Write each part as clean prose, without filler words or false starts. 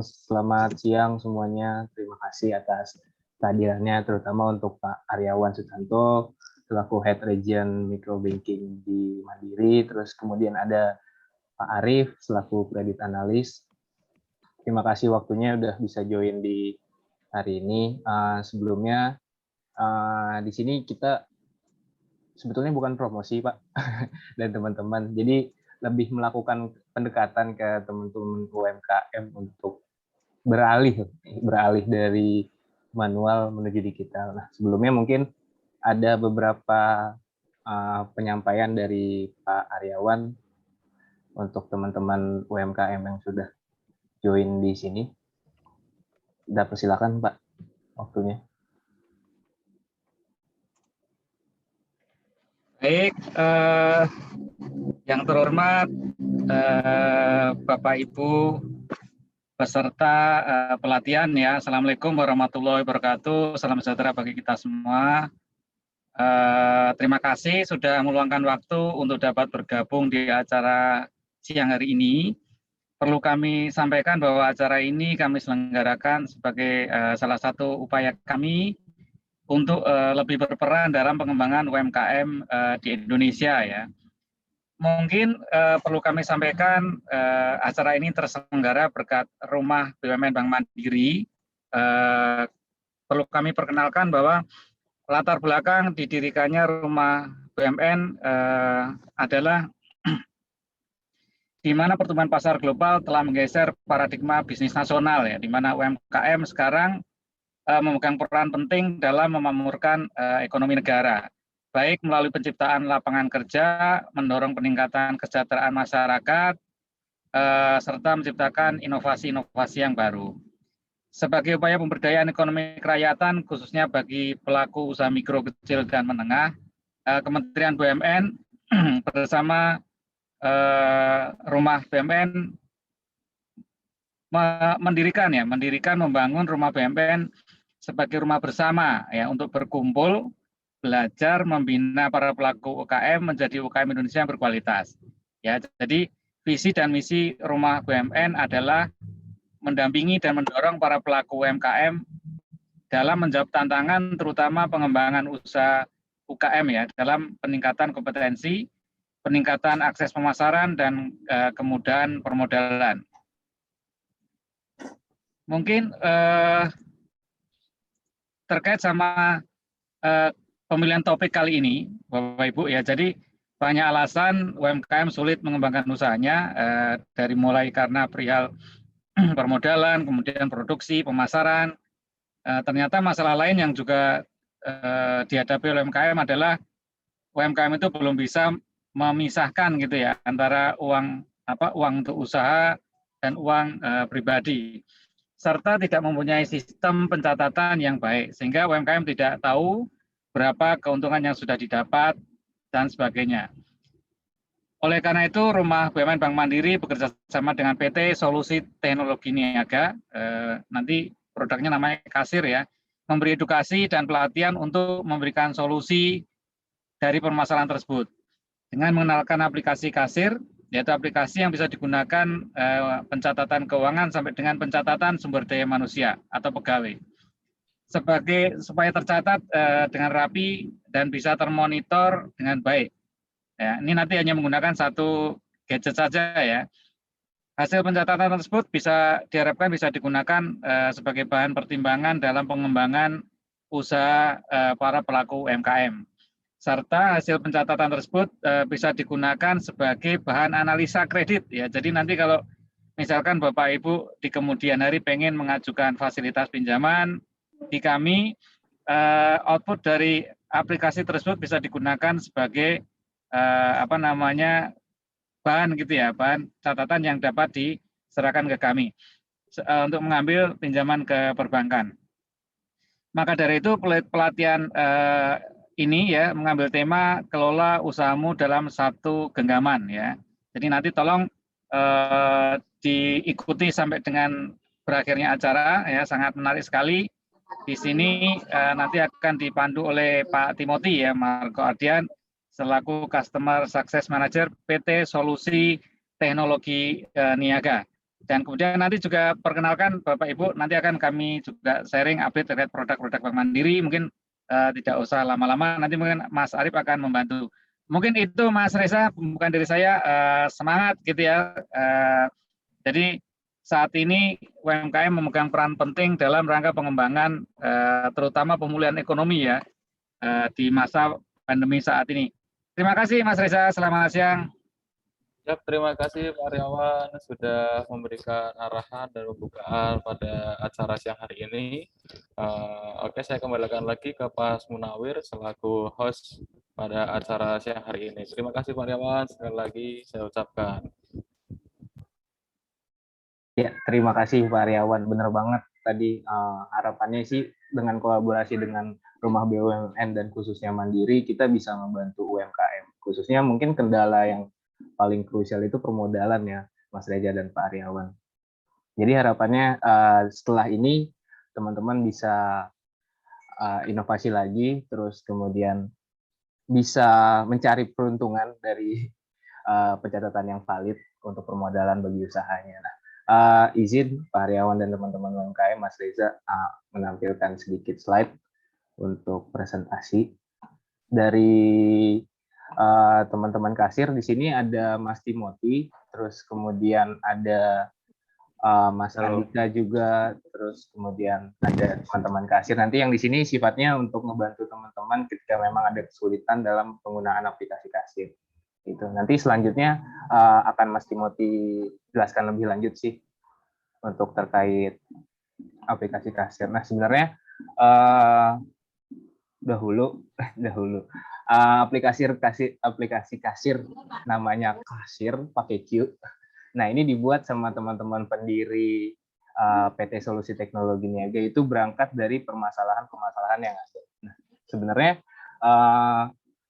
Selamat siang semuanya. Terima kasih atas kehadirannya, terutama untuk Pak Aryawan Sutanto selaku Head Region Micro Banking di Mandiri. Terus kemudian ada Pak Arief selaku Credit Analyst. Terima kasih waktunya udah bisa join di hari ini. Sebelumnya di sini kita sebetulnya bukan promosi, Pak, dan teman-teman. Jadi lebih melakukan pendekatan ke teman-teman UMKM untuk beralih dari manual menuju digital. Nah, sebelumnya mungkin ada beberapa penyampaian dari Pak Aryawan untuk teman-teman UMKM yang sudah join di sini. Dapat silakan, Pak, waktunya. Baik, yang terhormat Bapak Ibu peserta pelatihan ya. Assalamualaikum warahmatullahi wabarakatuh. Salam sejahtera bagi kita semua. Terima kasih sudah meluangkan waktu untuk dapat bergabung di acara siang hari ini. Perlu kami sampaikan bahwa acara ini kami selenggarakan sebagai salah satu upaya kami untuk lebih berperan dalam pengembangan UMKM di Indonesia ya. Mungkin perlu kami sampaikan acara ini terselenggara berkat Rumah BUMN Bank Mandiri. Perlu kami perkenalkan bahwa latar belakang didirikannya Rumah BUMN adalah di mana pertumbuhan pasar global telah menggeser paradigma bisnis nasional ya, di mana UMKM sekarang memegang peran penting dalam memakmurkan ekonomi negara, baik melalui penciptaan lapangan kerja, mendorong peningkatan kesejahteraan masyarakat, serta menciptakan inovasi-inovasi yang baru. Sebagai upaya pemberdayaan ekonomi kerakyatan, khususnya bagi pelaku usaha mikro, kecil, dan menengah, Kementerian BUMN bersama Rumah BUMN mendirikan membangun Rumah BUMN sebagai rumah bersama ya untuk berkumpul, belajar, membina para pelaku UKM menjadi UKM Indonesia yang berkualitas. Ya, jadi visi dan misi Rumah BUMN adalah mendampingi dan mendorong para pelaku UMKM dalam menjawab tantangan terutama pengembangan usaha UKM ya dalam peningkatan kompetensi, peningkatan akses pemasaran dan kemudahan permodalan. Mungkin terkait sama pemilihan topik kali ini, Bapak Ibu ya. Jadi banyak alasan UMKM sulit mengembangkan usahanya dari mulai karena perihal permodalan, kemudian produksi, pemasaran. Ternyata masalah lain yang juga dihadapi oleh UMKM adalah UMKM itu belum bisa memisahkan gitu ya antara uang untuk usaha dan uang pribadi, serta tidak mempunyai sistem pencatatan yang baik, sehingga UMKM tidak tahu berapa keuntungan yang sudah didapat, dan sebagainya. Oleh karena itu, Rumah BUMN Bank Mandiri bekerja sama dengan PT Solusi Teknologi Niaga, nanti produknya namanya Kasir ya, memberi edukasi dan pelatihan untuk memberikan solusi dari permasalahan tersebut. Dengan mengenalkan aplikasi Kasir, yaitu aplikasi yang bisa digunakan pencatatan keuangan sampai dengan pencatatan sumber daya manusia atau pegawai. Supaya tercatat dengan rapi dan bisa termonitor dengan baik. Ya, ini nanti hanya menggunakan satu gadget saja ya. Hasil pencatatan tersebut diharapkan bisa digunakan sebagai bahan pertimbangan dalam pengembangan usaha para pelaku UMKM. Serta hasil pencatatan tersebut bisa digunakan sebagai bahan analisa kredit ya. Jadi nanti kalau misalkan Bapak Ibu di kemudian hari pengen mengajukan fasilitas pinjaman di kami, output dari aplikasi tersebut bisa digunakan sebagai bahan gitu ya, bahan catatan yang dapat diserahkan ke kami untuk mengambil pinjaman ke perbankan. Maka dari itu pelatihan ini ya mengambil tema kelola usahamu dalam satu genggaman ya. Jadi nanti tolong diikuti sampai dengan berakhirnya acara ya, sangat menarik sekali. Di sini nanti akan dipandu oleh Pak Timothy ya, Marco Ardian selaku Customer Success Manager PT Solusi Teknologi Niaga. Dan kemudian nanti juga perkenalkan Bapak Ibu, nanti akan kami juga sharing update terkait produk-produk Bank Mandiri. Mungkin tidak usah lama-lama, nanti mungkin Mas Arief akan membantu. Mungkin itu Mas Reza, bukan dari saya, semangat gitu ya. Jadi saat ini UMKM memegang peran penting dalam rangka pengembangan, terutama pemulihan ekonomi ya, di masa pandemi saat ini. Terima kasih Mas Reza, selamat siang. Ya, terima kasih Pak Aryawan sudah memberikan arahan dan pembukaan pada acara siang hari ini. Oke, saya kembalikan lagi ke Pak Munawir selaku host pada acara siang hari ini. Terima kasih Pak Aryawan, sekali lagi saya ucapkan. Ya, terima kasih Pak Aryawan. Benar banget tadi harapannya sih dengan kolaborasi dengan Rumah BUMN dan khususnya Mandiri, kita bisa membantu UMKM. Khususnya mungkin kendala yang paling krusial itu permodalan ya, Mas Reza dan Pak Aryawan. Jadi harapannya setelah ini teman-teman bisa inovasi lagi, terus kemudian bisa mencari peruntungan dari pencatatan yang valid untuk permodalan bagi usahanya. Nah, izin Pak Aryawan dan teman-teman UMKM, Mas Reza menampilkan sedikit slide untuk presentasi dari teman-teman kasir. Di sini ada Mas Timothy, terus kemudian ada Mas Andika juga, terus kemudian ada teman-teman kasir. Nanti yang di sini sifatnya untuk membantu teman-teman ketika memang ada kesulitan dalam penggunaan aplikasi kasir. Itu nanti selanjutnya akan Mas Timothy jelaskan lebih lanjut sih untuk terkait aplikasi kasir. Nah sebenarnya dahulu aplikasi kasir namanya kasir pakai Q. Nah ini dibuat sama teman-teman pendiri PT Solusi Teknologi Niaga, itu berangkat dari permasalahan-permasalahan yang ada. Nah sebenarnya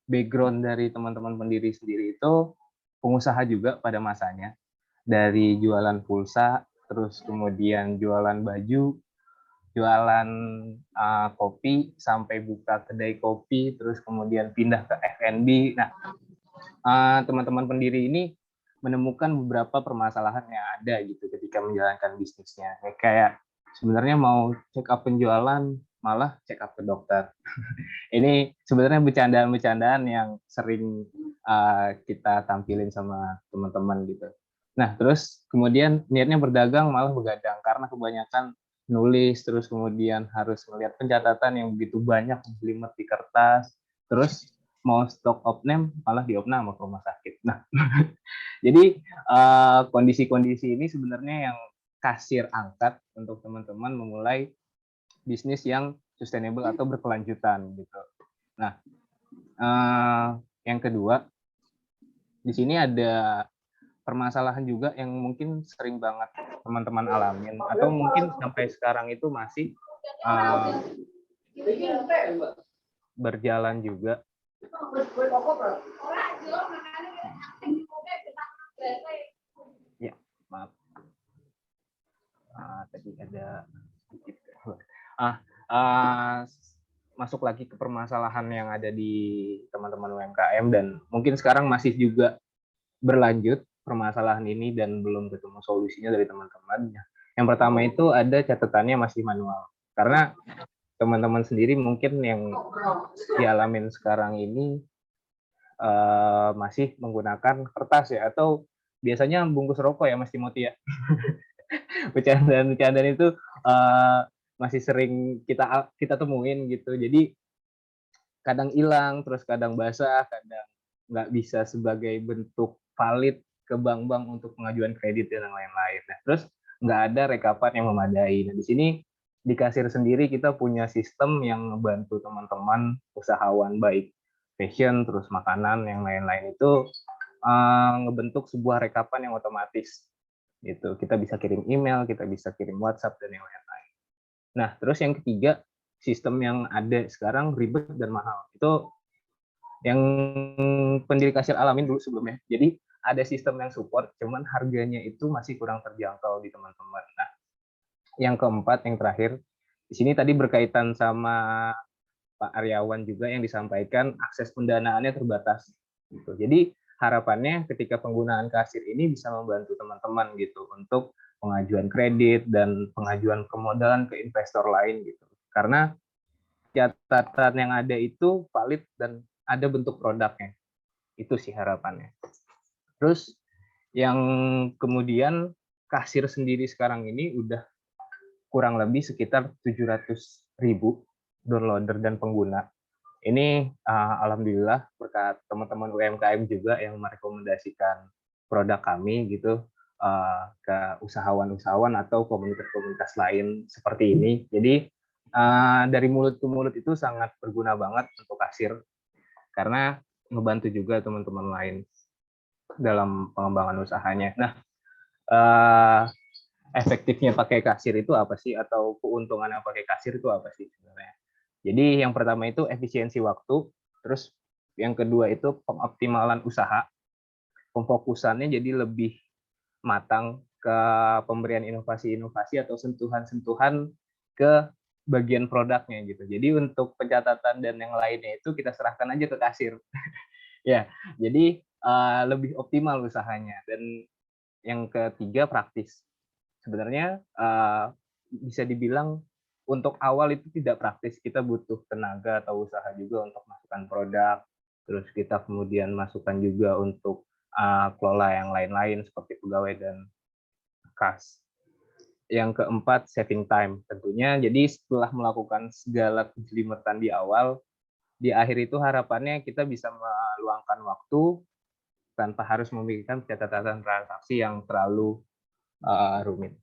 background dari teman-teman pendiri sendiri itu pengusaha juga pada masanya, dari jualan pulsa, terus kemudian jualan baju, jualan kopi, sampai buka kedai kopi, terus kemudian pindah ke F&B. Nah, teman-teman pendiri ini menemukan beberapa permasalahan yang ada gitu ketika menjalankan bisnisnya. Kayak sebenarnya mau check up penjualan, malah check up ke dokter. Ini sebenarnya bercandaan-bercandaan yang sering kita tampilin sama teman-teman gitu. Nah, terus kemudian niatnya berdagang malah begadang karena kebanyakan nulis, terus kemudian harus melihat pencatatan yang begitu banyak menjelimet di kertas, terus mau stok opname malah diopnam sama rumah sakit. Nah, jadi kondisi-kondisi ini sebenarnya yang kasir angkat untuk teman-teman memulai bisnis yang sustainable atau berkelanjutan gitu. Nah, yang kedua, di sini ada permasalahan juga yang mungkin sering banget teman-teman alamin atau mungkin sampai sekarang itu masih berjalan juga. Ya, maaf. Tadi ada sedikit. Masuk lagi ke permasalahan yang ada di teman-teman UMKM dan mungkin sekarang masih juga berlanjut permasalahan ini dan belum ketemu solusinya dari teman-teman. Yang pertama itu ada catatannya masih manual. Karena teman-teman sendiri mungkin yang dialamin sekarang ini masih menggunakan kertas ya, atau biasanya bungkus rokok ya Mas Timothy ya. Bercandaan itu masih sering kita temuin gitu. Jadi kadang hilang, terus kadang basah, kadang nggak bisa sebagai bentuk valid ke bank-bank untuk pengajuan kredit dan lain-lain. Nah, terus nggak ada rekapan yang memadai. Nah, di sini di kasir sendiri kita punya sistem yang membantu teman-teman usahawan baik fashion, terus makanan, yang lain-lain itu ngebentuk sebuah rekapan yang otomatis. Gitu. Kita bisa kirim email, kita bisa kirim WhatsApp, dan yang lain-lain. Nah, terus yang ketiga, sistem yang ada sekarang ribet dan mahal. Itu yang pendiri kasir alamin dulu sebelumnya. Jadi ada sistem yang support, cuman harganya itu masih kurang terjangkau di teman-teman. Nah, yang keempat, yang terakhir, di sini tadi berkaitan sama Pak Aryawan juga yang disampaikan, akses pendanaannya terbatas. Gitu. Jadi harapannya ketika penggunaan kasir ini bisa membantu teman-teman gitu untuk pengajuan kredit dan pengajuan permodalan ke investor lain gitu. Karena catatan yang ada itu valid dan ada bentuk produknya. Itu sih harapannya. Terus yang kemudian kasir sendiri sekarang ini udah kurang lebih sekitar 700.000 downloader dan pengguna. Ini alhamdulillah berkat teman-teman UMKM juga yang merekomendasikan produk kami gitu ke usahawan-usahawan atau komunitas-komunitas lain seperti ini. Jadi dari mulut ke mulut itu sangat berguna banget untuk kasir karena ngebantu juga teman-teman lain dalam pengembangan usahanya. Nah, efektifnya pakai kasir itu apa sih, atau keuntungannya pakai kasir itu apa sih sebenarnya? Jadi yang pertama itu efisiensi waktu, terus yang kedua itu pengoptimalan usaha, pemfokusannya jadi lebih matang ke pemberian inovasi-inovasi atau sentuhan-sentuhan ke bagian produknya gitu. Jadi untuk pencatatan dan yang lainnya itu kita serahkan aja ke kasir. Ya, jadi lebih optimal usahanya. Dan yang ketiga praktis. Sebenarnya bisa dibilang untuk awal itu tidak praktis, kita butuh tenaga atau usaha juga untuk masukkan produk, terus kita kemudian masukkan juga untuk kelola yang lain-lain seperti pegawai dan kas. Yang keempat, saving time tentunya. Jadi setelah melakukan segala kejelimetan di awal, di akhir itu harapannya kita bisa meluangkan waktu tanpa harus memikirkan catatan transaksi yang terlalu rumit.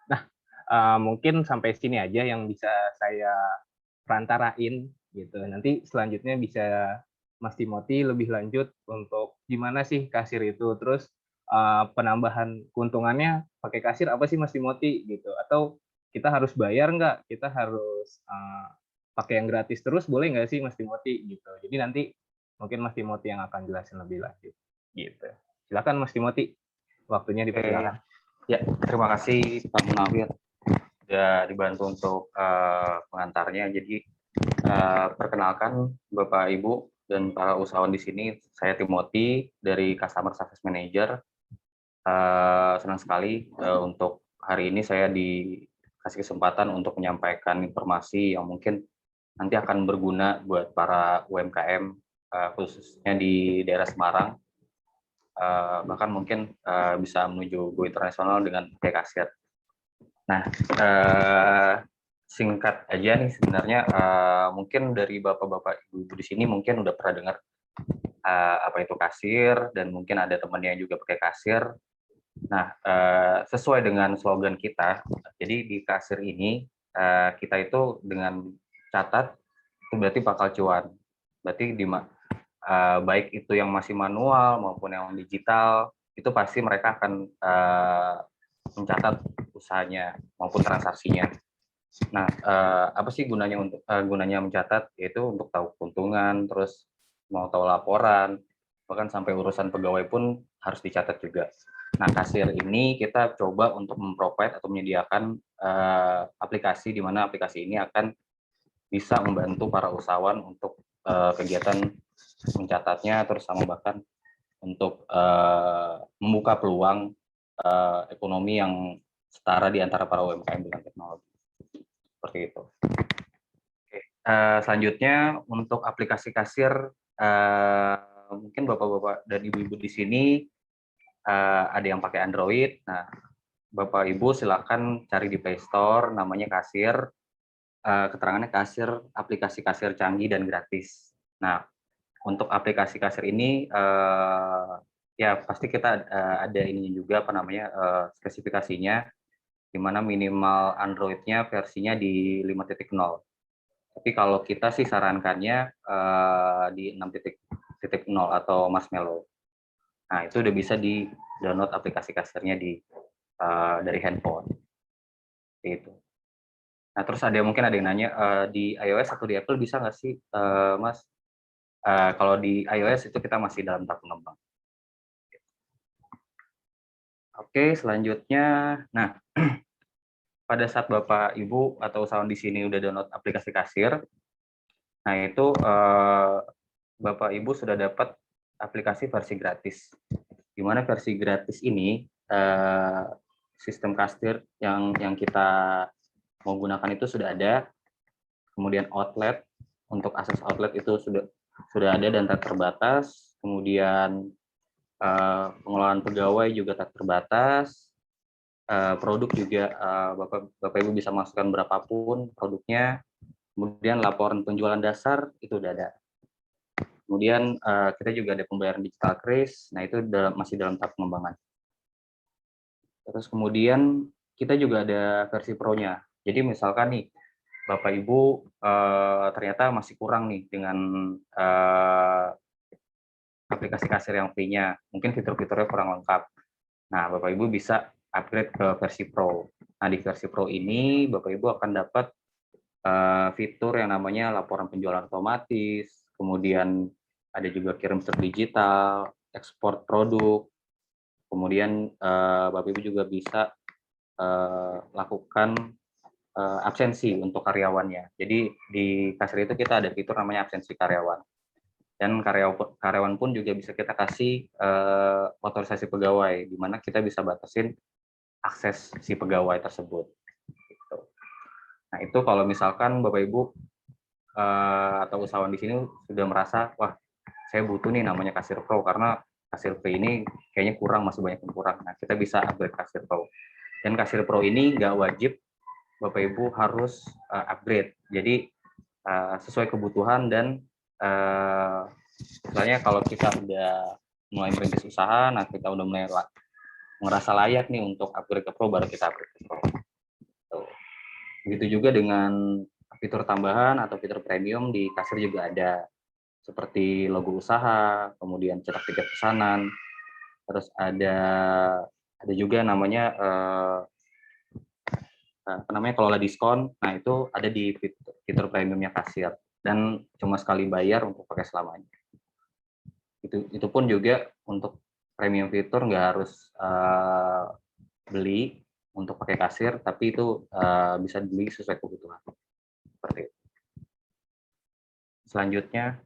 Nah, mungkin sampai sini aja yang bisa saya perantarain gitu. Nanti selanjutnya bisa Mas Timothy lebih lanjut untuk gimana sih kasir itu, terus penambahan keuntungannya pakai kasir apa sih Mas Timothy gitu, atau kita harus bayar nggak, kita harus pakai yang gratis terus boleh nggak sih Mas Timothy gitu. Jadi nanti mungkin Mas Timothy yang akan jelasin lebih lanjut gitu. Silakan Mas Timothy, waktunya dipersilakan. Ya, terima kasih Pak Munawir sudah dibantu untuk pengantarnya. Jadi perkenalkan Bapak Ibu dan para usahawan di sini, saya Timothy dari Customer Success Manager. Senang sekali untuk hari ini saya dikasih kesempatan untuk menyampaikan informasi yang mungkin nanti akan berguna buat para UMKM khususnya di daerah Semarang. Bahkan mungkin bisa menuju go internasional dengan pakai kasir. Nah, singkat aja nih sebenarnya mungkin dari bapak-bapak ibu di sini mungkin udah pernah dengar apa itu kasir, dan mungkin ada temannya yang juga pakai kasir. Nah, sesuai dengan slogan kita, jadi di kasir ini kita itu dengan catat itu berarti bakal cuan. Berarti baik itu yang masih manual maupun yang digital, itu pasti mereka akan mencatat usahanya maupun transaksinya. Nah, apa sih gunanya gunanya mencatat? Yaitu untuk tahu keuntungan, terus mau tahu laporan, bahkan sampai urusan pegawai pun harus dicatat juga. Nah, kasir ini kita coba untuk memprovide atau menyediakan aplikasi di mana aplikasi ini akan bisa membantu para usahawan untuk kegiatan mencatatnya, terus sama bahkan untuk membuka peluang ekonomi yang setara di antara para UMKM dengan teknologi. Seperti itu. Oke, selanjutnya untuk aplikasi kasir, mungkin bapak-bapak dan ibu-ibu di sini ada yang pakai Android. Nah, bapak ibu silakan cari di Play Store, namanya kasir. Keterangannya kasir, aplikasi kasir canggih dan gratis. Nah, untuk aplikasi kasir ini ya pasti kita ada ininya juga apa namanya spesifikasinya, di mana minimal Android-nya versinya di 5.0. Tapi kalau kita sih sarankannya di 6.0 atau Marshmallow. Nah, itu udah bisa di download aplikasi kasirnya dari handphone. Itu. Nah, terus mungkin ada yang nanya di iOS atau di Apple bisa nggak sih, Mas? Kalau di iOS itu kita masih dalam tahap pengembang. Oke, selanjutnya, nah pada saat Bapak Ibu atau usahawan di sini udah download aplikasi kasir, nah itu Bapak Ibu sudah dapat aplikasi versi gratis. di mana versi gratis ini sistem kasir yang kita mau gunakan itu sudah ada, kemudian outlet, untuk akses outlet itu sudah ada dan tak terbatas, kemudian pengelolaan pegawai juga tak terbatas, produk juga Bapak Ibu bisa masukkan berapapun produknya, kemudian laporan penjualan dasar itu udah ada. Kemudian kita juga ada pembayaran digital kris, nah itu masih dalam tahap pengembangan. Terus kemudian kita juga ada versi pro-nya. Jadi misalkan nih, Bapak Ibu ternyata masih kurang nih dengan aplikasi kasir yang free-nya, mungkin fitur-fiturnya kurang lengkap. Nah, Bapak Ibu bisa upgrade ke versi Pro. Nah, di versi Pro ini Bapak Ibu akan dapat fitur yang namanya laporan penjualan otomatis, kemudian ada juga kirim surat digital, ekspor produk, kemudian Bapak Ibu juga bisa lakukan absensi untuk karyawannya. Jadi di kasir itu kita ada fitur namanya absensi karyawan. Dan karyawan pun juga bisa kita kasih otorisasi pegawai, di mana kita bisa batasin akses si pegawai tersebut. Gitu. Nah itu kalau misalkan Bapak Ibu atau usahawan di sini sudah merasa, wah saya butuh nih namanya Kasir Pro karena Kasir Pro ini kayaknya kurang, masih banyak yang kurang. Nah kita bisa upgrade Kasir Pro. Dan Kasir Pro ini nggak wajib Bapak Ibu harus upgrade. Jadi sesuai kebutuhan dan misalnya kalau kita udah mulai merintis usaha, nah kita udah mulai merasa layak nih untuk upgrade ke Pro, baru kita upgrade ke Pro. Tuh. Begitu juga dengan fitur tambahan atau fitur premium di kasir juga ada, seperti logo usaha, kemudian cetak tiket pesanan, terus ada juga namanya kelola diskon. Nah itu ada di fitur premiumnya kasir dan cuma sekali bayar untuk pakai selamanya. Itu pun juga untuk premium fitur nggak harus beli untuk pakai kasir, tapi itu bisa dibeli sesuai kebutuhan. Seperti itu. Selanjutnya,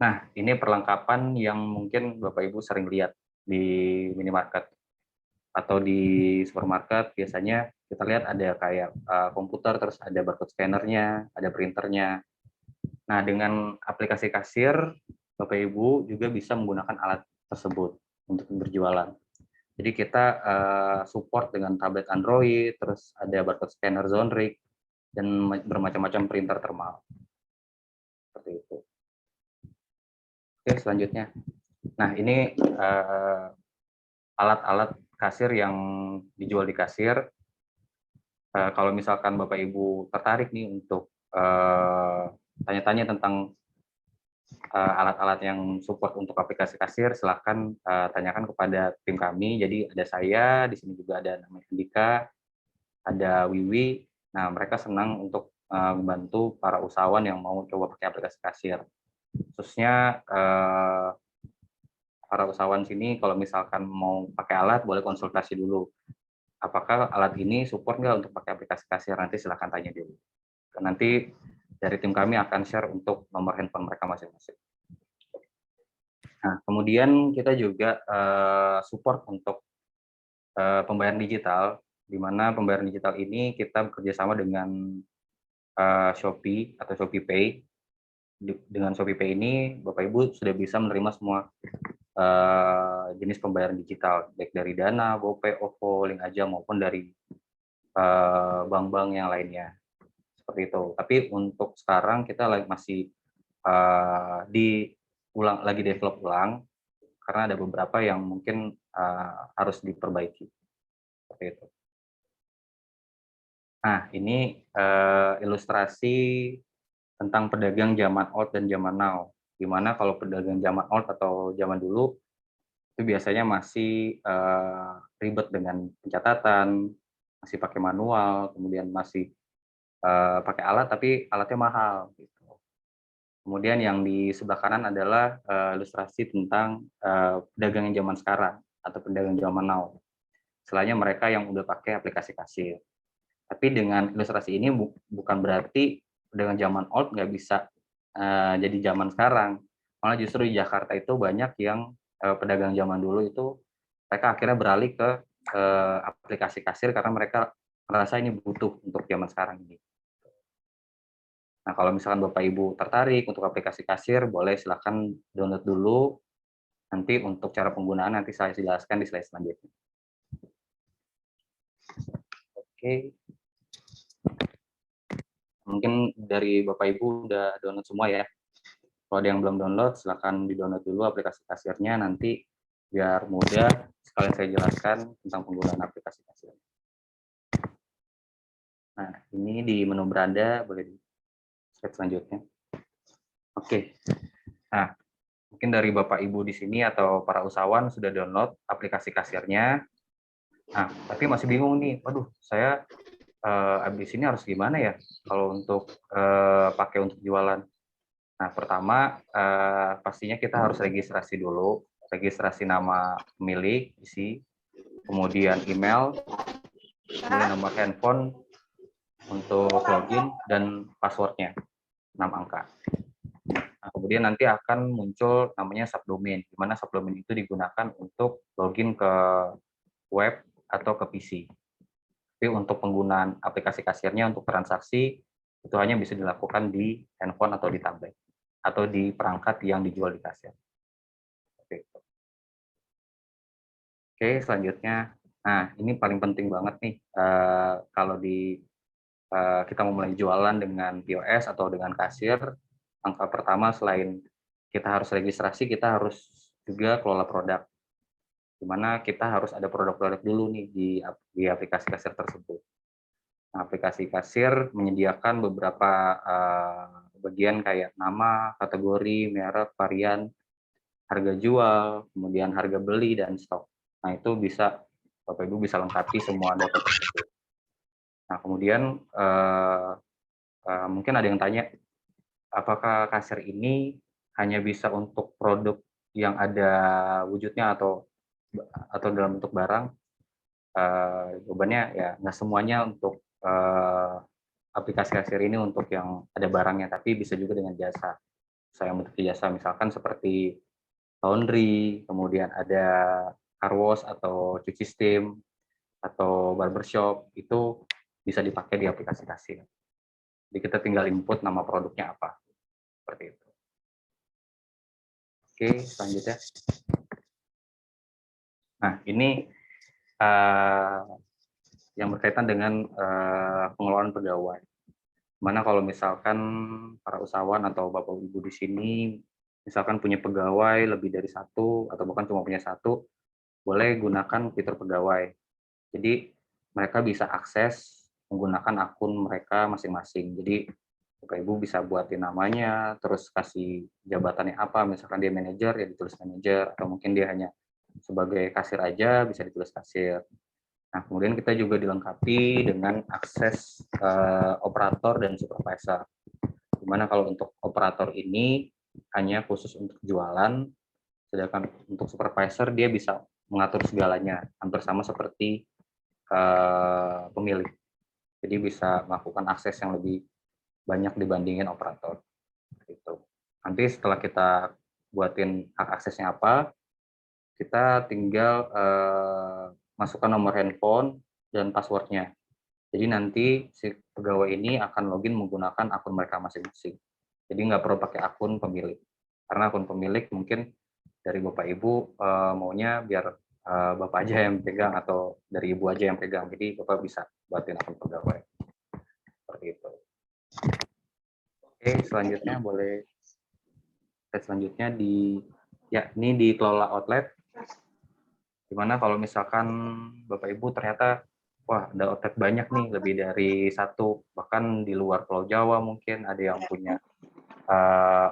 nah ini perlengkapan yang mungkin Bapak Ibu sering lihat di minimarket atau di supermarket. Biasanya kita lihat ada kayak komputer, terus ada barcode scannernya, ada printernya. Nah dengan aplikasi kasir, Bapak Ibu juga bisa menggunakan alat tersebut untuk berjualan. Jadi kita support dengan tablet Android, terus ada barcode scanner Zonric, dan bermacam-macam printer thermal. Seperti itu. Oke, selanjutnya. Nah, ini alat-alat kasir yang dijual di kasir. Kalau misalkan Bapak Ibu tertarik nih untuk tanya-tanya tentang alat-alat yang support untuk aplikasi kasir, silahkan tanyakan kepada tim kami. Jadi ada saya, di sini juga ada namanya Andika, ada Wiwi. Nah, mereka senang untuk membantu para usahawan yang mau coba pakai aplikasi kasir. Khususnya para usahawan sini kalau misalkan mau pakai alat, boleh konsultasi dulu. Apakah alat ini support nggak untuk pakai aplikasi kasir? Nanti silahkan tanya dulu. Nanti dari tim kami akan share untuk nomor handphone mereka masing-masing. Nah, kemudian kita juga support untuk pembayaran digital, di mana pembayaran digital ini kita bekerja sama dengan Shopee atau Shopee Pay. Dengan Shopee Pay ini, Bapak Ibu sudah bisa menerima semua jenis pembayaran digital, baik dari Dana, GoPay, OVO, Link Aja, maupun dari bank-bank yang lainnya. Seperti itu. Tapi untuk sekarang kita masih lagi develop ulang, karena ada beberapa yang mungkin harus diperbaiki. Seperti itu. Nah, ini ilustrasi tentang pedagang zaman old dan zaman now. Di mana kalau pedagang zaman old atau zaman dulu, itu biasanya masih ribet dengan pencatatan, masih pakai manual, kemudian masih pakai alat, tapi alatnya mahal. Gitu. Kemudian yang di sebelah kanan adalah ilustrasi tentang pedagang yang zaman sekarang atau pedagang zaman now. Selainnya mereka yang udah pakai aplikasi kasir. Tapi dengan ilustrasi ini bukan berarti pedagang zaman old nggak bisa jadi zaman sekarang. Malah justru di Jakarta itu banyak yang pedagang zaman dulu itu mereka akhirnya beralih ke aplikasi kasir karena mereka merasa ini butuh untuk zaman sekarang ini. Nah, kalau misalkan Bapak Ibu tertarik untuk aplikasi kasir, boleh silakan download dulu. Nanti untuk cara penggunaan nanti saya jelaskan di slide selanjutnya. Oke. Mungkin dari Bapak Ibu udah download semua ya. Kalau ada yang belum download, silakan di-download dulu aplikasi kasirnya. Nanti biar mudah, sekalian saya jelaskan tentang penggunaan aplikasi kasir. Nah, ini di menu beranda, boleh di slide selanjutnya. Oke. Nah, mungkin dari Bapak Ibu di sini atau para usahawan sudah download aplikasi kasirnya. Nah, tapi masih bingung nih. Waduh, saya abis ini harus gimana ya kalau untuk pakai untuk jualan. Nah, pertama pastinya kita harus registrasi dulu. Registrasi nama pemilik, isi, kemudian email, kemudian nomor handphone untuk login, dan passwordnya 6 angka. Nah, kemudian nanti akan muncul namanya subdomain, di mana subdomain itu digunakan untuk login ke web atau ke PC. Tapi untuk penggunaan aplikasi kasirnya untuk transaksi, itu hanya bisa dilakukan di handphone atau di tablet, atau di perangkat yang dijual di kasir. Oke, selanjutnya. Nah, ini paling penting banget nih, kalau kita memulai jualan dengan POS atau dengan kasir. Langkah pertama selain kita harus registrasi, kita harus juga kelola produk. Di mana kita harus ada produk-produk dulu nih di aplikasi kasir tersebut. Nah, aplikasi kasir menyediakan beberapa bagian kayak nama, kategori, merek, varian, harga jual, kemudian harga beli, dan stok. Nah, itu bisa Bapak Ibu bisa lengkapi semua data tersebut. Nah, kemudian mungkin ada yang tanya, apakah kasir ini hanya bisa untuk produk yang ada wujudnya atau dalam bentuk barang? Jawabannya ya nggak semuanya untuk aplikasi kasir ini untuk yang ada barangnya, tapi bisa juga dengan jasa. Saya bentuk jasa misalkan seperti laundry, kemudian ada car wash atau cuci steam, atau barbershop, itu bisa dipakai di aplikasi kasir. Jadi kita tinggal input nama produknya apa, seperti itu. Oke, selanjutnya. Nah, ini yang berkaitan dengan pengelolaan pegawai. Mana kalau misalkan para usahawan atau Bapak Ibu di sini, misalkan punya pegawai lebih dari satu, atau bahkan cuma punya satu, boleh gunakan fitur pegawai. Jadi mereka bisa akses menggunakan akun mereka masing-masing. Jadi Bapak Ibu bisa buatin namanya, terus kasih jabatannya apa, misalkan dia manajer, ya ditulis manajer, atau mungkin dia hanya sebagai kasir aja, bisa ditulis kasir. Nah, kemudian kita juga dilengkapi dengan akses operator dan supervisor. Dimana kalau untuk operator ini hanya khusus untuk jualan, sedangkan untuk supervisor dia bisa mengatur segalanya, hampir sama seperti pemilik. Jadi bisa melakukan akses yang lebih banyak dibandingin operator. Gitu. Nanti setelah kita buatin hak aksesnya apa, kita tinggal masukkan nomor handphone dan passwordnya. Jadi nanti si pegawai ini akan login menggunakan akun mereka masing-masing. Jadi nggak perlu pakai akun pemilik. Karena akun pemilik mungkin dari Bapak Ibu maunya biar Bapak aja yang pegang atau dari Ibu aja yang pegang. Jadi Bapak bisa buatin akun pegawai. Seperti itu. Oke, selanjutnya boleh. Selanjutnya ini dikelola outlet. Dimana kalau misalkan Bapak Ibu ternyata, wah ada outlet banyak nih, lebih dari satu. Bahkan di luar Pulau Jawa mungkin ada yang punya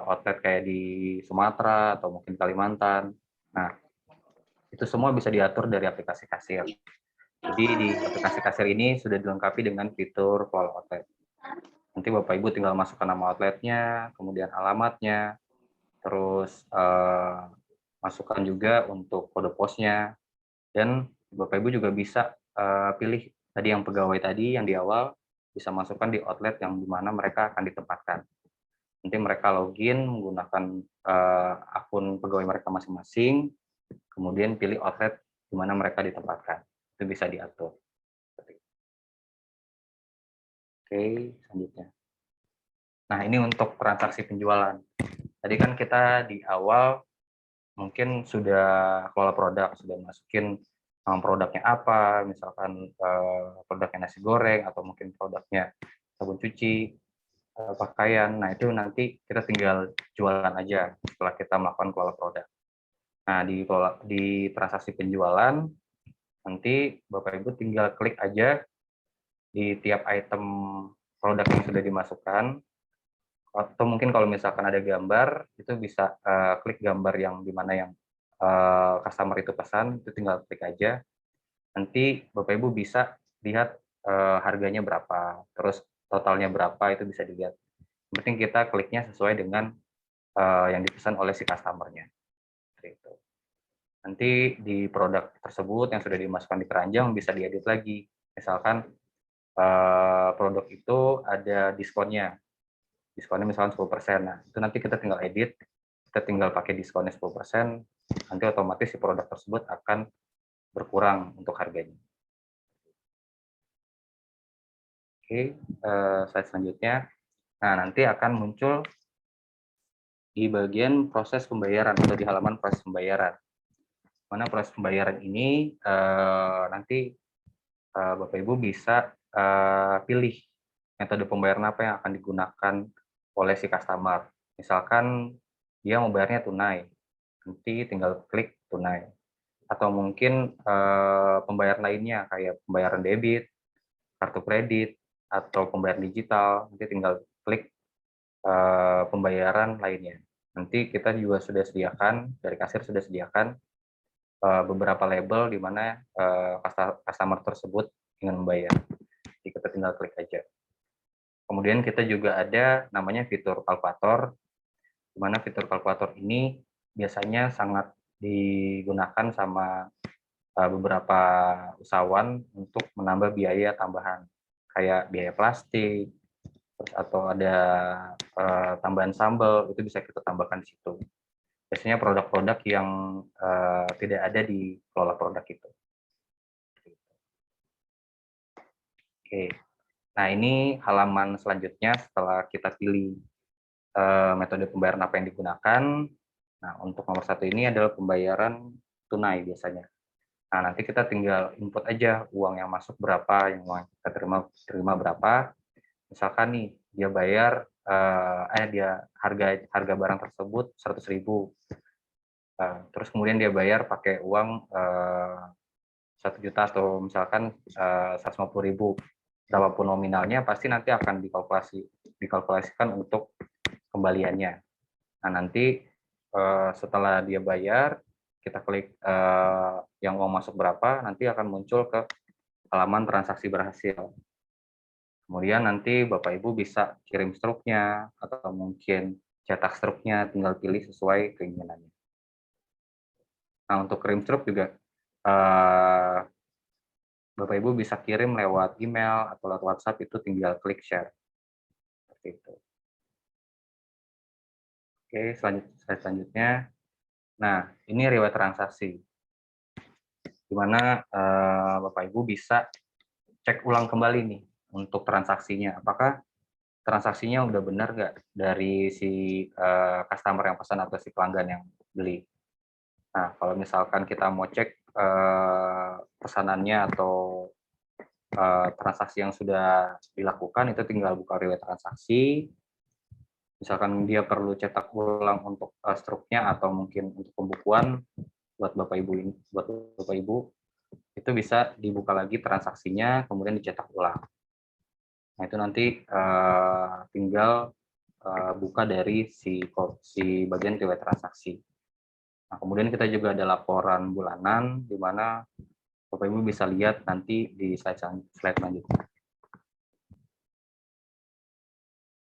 outlet kayak di Sumatera atau mungkin Kalimantan. Nah, itu semua bisa diatur dari aplikasi kasir. Jadi di aplikasi kasir ini sudah dilengkapi dengan fitur kelola outlet. Nanti Bapak Ibu tinggal masukkan nama outletnya, kemudian alamatnya, terus masukkan juga untuk kode posnya, dan Bapak Ibu juga bisa pilih tadi yang pegawai tadi yang di awal, bisa masukkan di outlet yang dimana mereka akan ditempatkan. Nanti mereka login menggunakan akun pegawai mereka masing-masing, kemudian pilih outlet di mana mereka ditempatkan. Itu bisa diatur. Oke, selanjutnya. Nah, ini untuk transaksi penjualan. Tadi kan kita di awal mungkin sudah kelola produk, sudah masukin produknya apa, misalkan produknya nasi goreng, atau mungkin produknya sabun cuci, pakaian. Nah, itu nanti kita tinggal jualan aja setelah kita melakukan kelola produk. Nah, di transaksi penjualan, nanti Bapak Ibu tinggal klik aja di tiap item produk yang sudah dimasukkan, atau mungkin kalau misalkan ada gambar, itu bisa klik gambar yang dimana yang customer itu pesan, itu tinggal klik aja. Nanti Bapak Ibu bisa lihat harganya berapa, terus totalnya berapa, itu bisa dilihat. Yang penting kita kliknya sesuai dengan yang dipesan oleh si customer-nya. Gitu. Nanti di produk tersebut yang sudah dimasukkan di keranjang bisa diedit lagi. Misalkan produk itu ada diskonnya misalkan 10%. Nah, itu nanti kita tinggal edit, kita tinggal pakai diskonnya 10%, nanti otomatis si produk tersebut akan berkurang untuk harganya. Oke, slide selanjutnya. Nah, nanti akan muncul di bagian proses pembayaran atau di halaman proses pembayaran. Mana proses pembayaran ini nanti Bapak Ibu bisa pilih metode pembayaran apa yang akan digunakan oleh si customer. Misalkan dia mau bayarnya tunai, nanti tinggal klik tunai. Atau mungkin pembayaran lainnya kayak pembayaran debit, kartu kredit, atau pembayaran digital, nanti tinggal klik pembayaran lainnya. Nanti kita juga sudah sediakan, dari kasir sudah sediakan beberapa label di mana customer tersebut ingin membayar. Jadi kita tinggal klik aja. Kemudian kita juga ada namanya fitur kalkulator, di mana fitur kalkulator ini biasanya sangat digunakan sama beberapa usahawan untuk menambah biaya tambahan, kayak biaya plastik, terus atau ada tambahan sambal, itu bisa kita tambahkan di situ. Biasanya produk-produk yang tidak ada di kelola produk itu. Oke. Nah, ini halaman selanjutnya setelah kita pilih metode pembayaran apa yang digunakan. Nah, untuk nomor 1 ini adalah pembayaran tunai biasanya. Nah, nanti kita tinggal input aja uang yang masuk berapa, yang uang kita terima berapa. Misalkan nih, dia bayar, dia harga barang tersebut 100.000. Terus kemudian dia bayar pakai uang 1 juta atau misalkan 150.000. Berapapun nominalnya pasti nanti akan dikalkulasikan untuk kembaliannya. Nah, nanti setelah dia bayar, kita klik yang uang masuk berapa, nanti akan muncul ke halaman transaksi berhasil. Kemudian nanti Bapak Ibu bisa kirim struknya atau mungkin cetak struknya, tinggal pilih sesuai keinginannya. Nah, untuk kirim struk juga Bapak Ibu bisa kirim lewat email atau lewat WhatsApp, itu tinggal klik share. Seperti itu. Oke, selanjutnya. Nah, ini riwayat transaksi. Di mana Bapak Ibu bisa cek ulang kembali nih untuk transaksinya. Apakah transaksinya udah benar nggak dari si customer yang pesan atau si pelanggan yang beli. Nah, kalau misalkan kita mau cek pesanannya atau transaksi yang sudah dilakukan, itu tinggal buka riwayat transaksi. Misalkan dia perlu cetak ulang untuk struknya atau mungkin untuk pembukuan buat Bapak Ibu, itu bisa dibuka lagi transaksinya, kemudian dicetak ulang. Nah, itu nanti tinggal buka dari si bagian riwayat transaksi. Nah, kemudian kita juga ada laporan bulanan, di mana Bapak Ibu bisa lihat nanti di slide selanjutnya.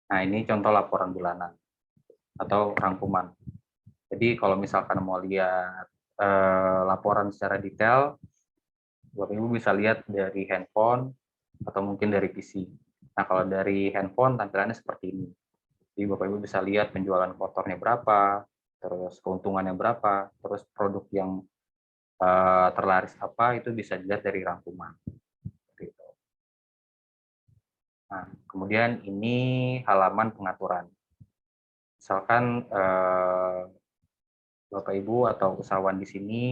Nah, ini contoh laporan bulanan atau rangkuman. Jadi kalau misalkan mau lihat laporan secara detail, Bapak Ibu bisa lihat dari handphone atau mungkin dari PC. Nah, kalau dari handphone tampilannya seperti ini. Jadi Bapak Ibu bisa lihat penjualan kotornya berapa, terus keuntungannya berapa, terus produk yang terlaris apa itu bisa dilihat dari rangkuman. Gitu. Nah, kemudian ini halaman pengaturan. Misalkan Bapak Ibu atau usahawan di sini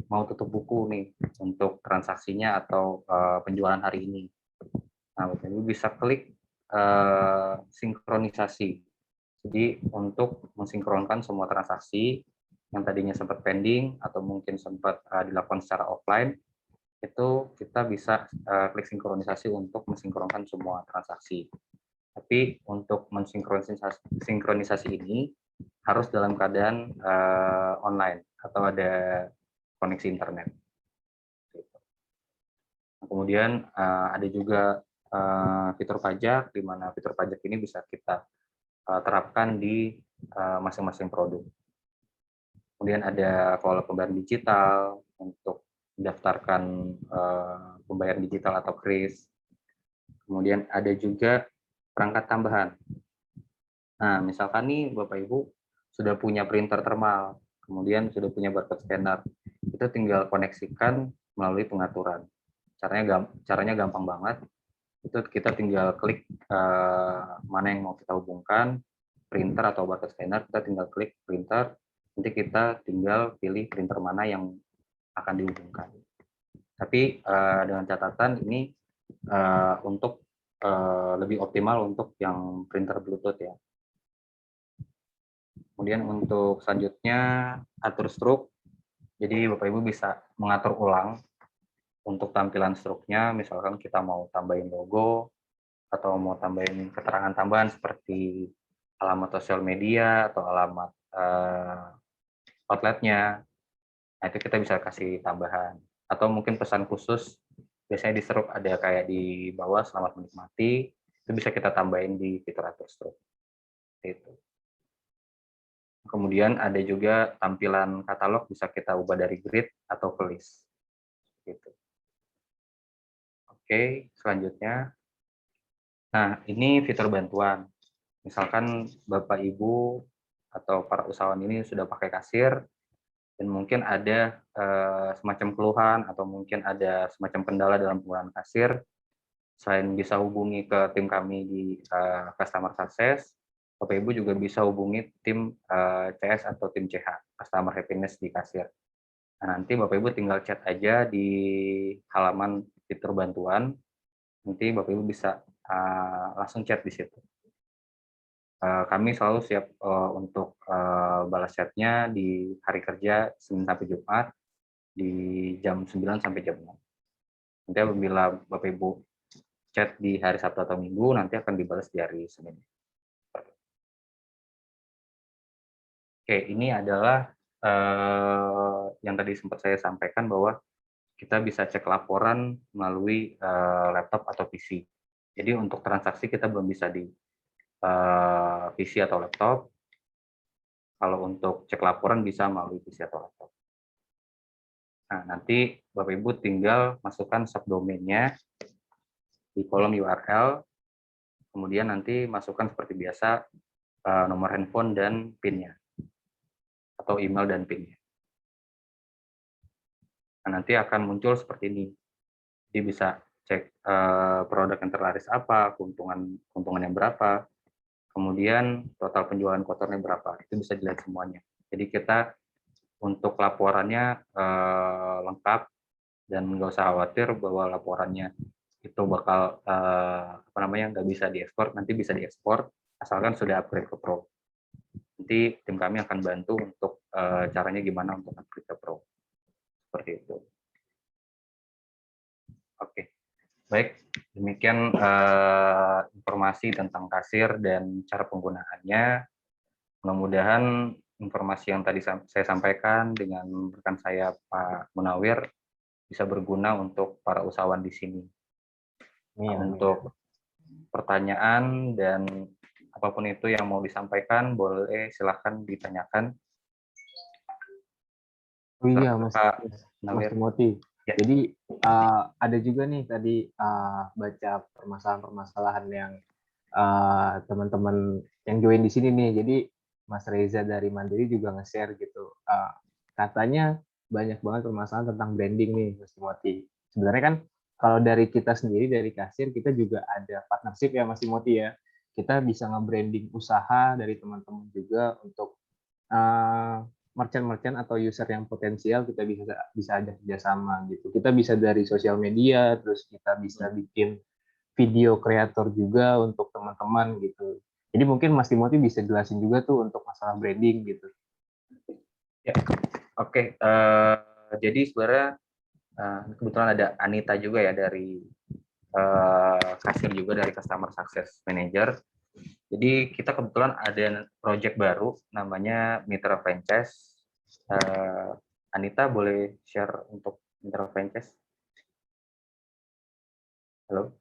mau tutup buku nih untuk transaksinya atau penjualan hari ini. Nah, Bapak Ibu bisa klik sinkronisasi. Jadi untuk mensinkronkan semua transaksi yang tadinya sempat pending atau mungkin sempat dilakukan secara offline, itu kita bisa klik sinkronisasi untuk mensinkronkan semua transaksi. Tapi untuk mensinkronisasi ini harus dalam keadaan online atau ada koneksi internet. Kemudian ada juga fitur pajak, di mana fitur pajak ini bisa kita terapkan di masing-masing produk. Kemudian ada pola pembayaran digital untuk mendaftarkan pembayaran digital atau KRIS. Kemudian ada juga perangkat tambahan. Nah, misalkan nih Bapak Ibu sudah punya printer thermal, kemudian sudah punya barcode scanner, itu tinggal koneksikan melalui pengaturan. Caranya gampang banget. Itu kita tinggal klik mana yang mau kita hubungkan, printer atau barcode scanner, kita tinggal klik printer, nanti kita tinggal pilih printer mana yang akan dihubungkan. Tapi dengan catatan ini untuk lebih optimal untuk yang printer Bluetooth ya. Kemudian untuk selanjutnya atur struk. Jadi Bapak Ibu bisa mengatur ulang untuk tampilan struknya, misalkan kita mau tambahin logo atau mau tambahin keterangan tambahan seperti alamat sosial media atau alamat outletnya. Nah, itu kita bisa kasih tambahan. Atau mungkin pesan khusus, biasanya di struk ada kayak di bawah selamat menikmati, itu bisa kita tambahin di fitur atur struk. Itu. Kemudian ada juga tampilan katalog bisa kita ubah dari grid atau ke list. Gitu. Oke, selanjutnya. Nah, ini fitur bantuan. Misalkan Bapak Ibu atau para usahawan ini sudah pakai kasir, dan mungkin ada semacam keluhan atau mungkin ada semacam kendala dalam penggunaan kasir, selain bisa hubungi ke tim kami di Customer Success, Bapak Ibu juga bisa hubungi tim CS atau tim CH, Customer Happiness di kasir. Nah, nanti Bapak Ibu tinggal chat aja di halaman fitur bantuan, nanti Bapak Ibu bisa langsung chat di situ. Kami selalu siap untuk balas chatnya di hari kerja Senin sampai Jumat di jam 9 sampai jam 6. Nanti apabila Bapak Ibu chat di hari Sabtu atau Minggu, nanti akan dibalas di hari Senin. Oke, ini adalah yang tadi sempat saya sampaikan bahwa kita bisa cek laporan melalui laptop atau PC. Jadi untuk transaksi kita belum bisa di PC atau laptop. Kalau untuk cek laporan bisa melalui PC atau laptop. Nah, nanti Bapak Ibu tinggal masukkan subdomainnya di kolom URL, kemudian nanti masukkan seperti biasa nomor handphone dan PIN-nya, atau email dan PIN-nya. Nah, nanti akan muncul seperti ini. Jadi bisa cek produk yang terlaris apa, keuntungannya berapa, kemudian total penjualan kotornya berapa, itu bisa dilihat semuanya. Jadi kita untuk laporannya lengkap dan nggak usah khawatir bahwa laporannya itu bakal nggak bisa diekspor, nanti bisa diekspor asalkan sudah upgrade ke Pro. Nanti tim kami akan bantu untuk caranya gimana untuk upgrade ke Pro. Seperti itu. Oke, baik. Demikian informasi tentang kasir dan cara penggunaannya. Mudah-mudahan informasi yang tadi saya sampaikan dengan rekan saya Pak Munawir bisa berguna untuk para usahawan di sini. Untuk pertanyaan dan apapun itu yang mau disampaikan, boleh silahkan ditanyakan. Oh iya, Mas Munawir. Timothy. Ya. Jadi ada juga nih tadi baca permasalahan-permasalahan yang teman-teman yang join di sini nih. Jadi Mas Reza dari Mandiri juga nge-share gitu. Katanya banyak banget permasalahan tentang branding nih, Mas Timothy. Sebenarnya kan kalau dari kita sendiri, dari kasir, kita juga ada partnership ya, Mas Timothy ya. Kita bisa nge-branding usaha dari teman-teman juga untuk merchant-merchant atau user yang potensial, kita bisa ajak kerjasama gitu. Kita bisa dari sosial media, terus kita bisa bikin video kreator juga untuk teman-teman gitu. Jadi mungkin Mas Timothy bisa jelasin juga tuh untuk masalah branding gitu. Ya, oke. Jadi sebenarnya kebetulan ada Anita juga ya dari kasir juga dari Customer Success Manager. Jadi kita kebetulan ada project baru namanya Mitra Franchise. Anita boleh share untuk Mitra Franchise? Halo?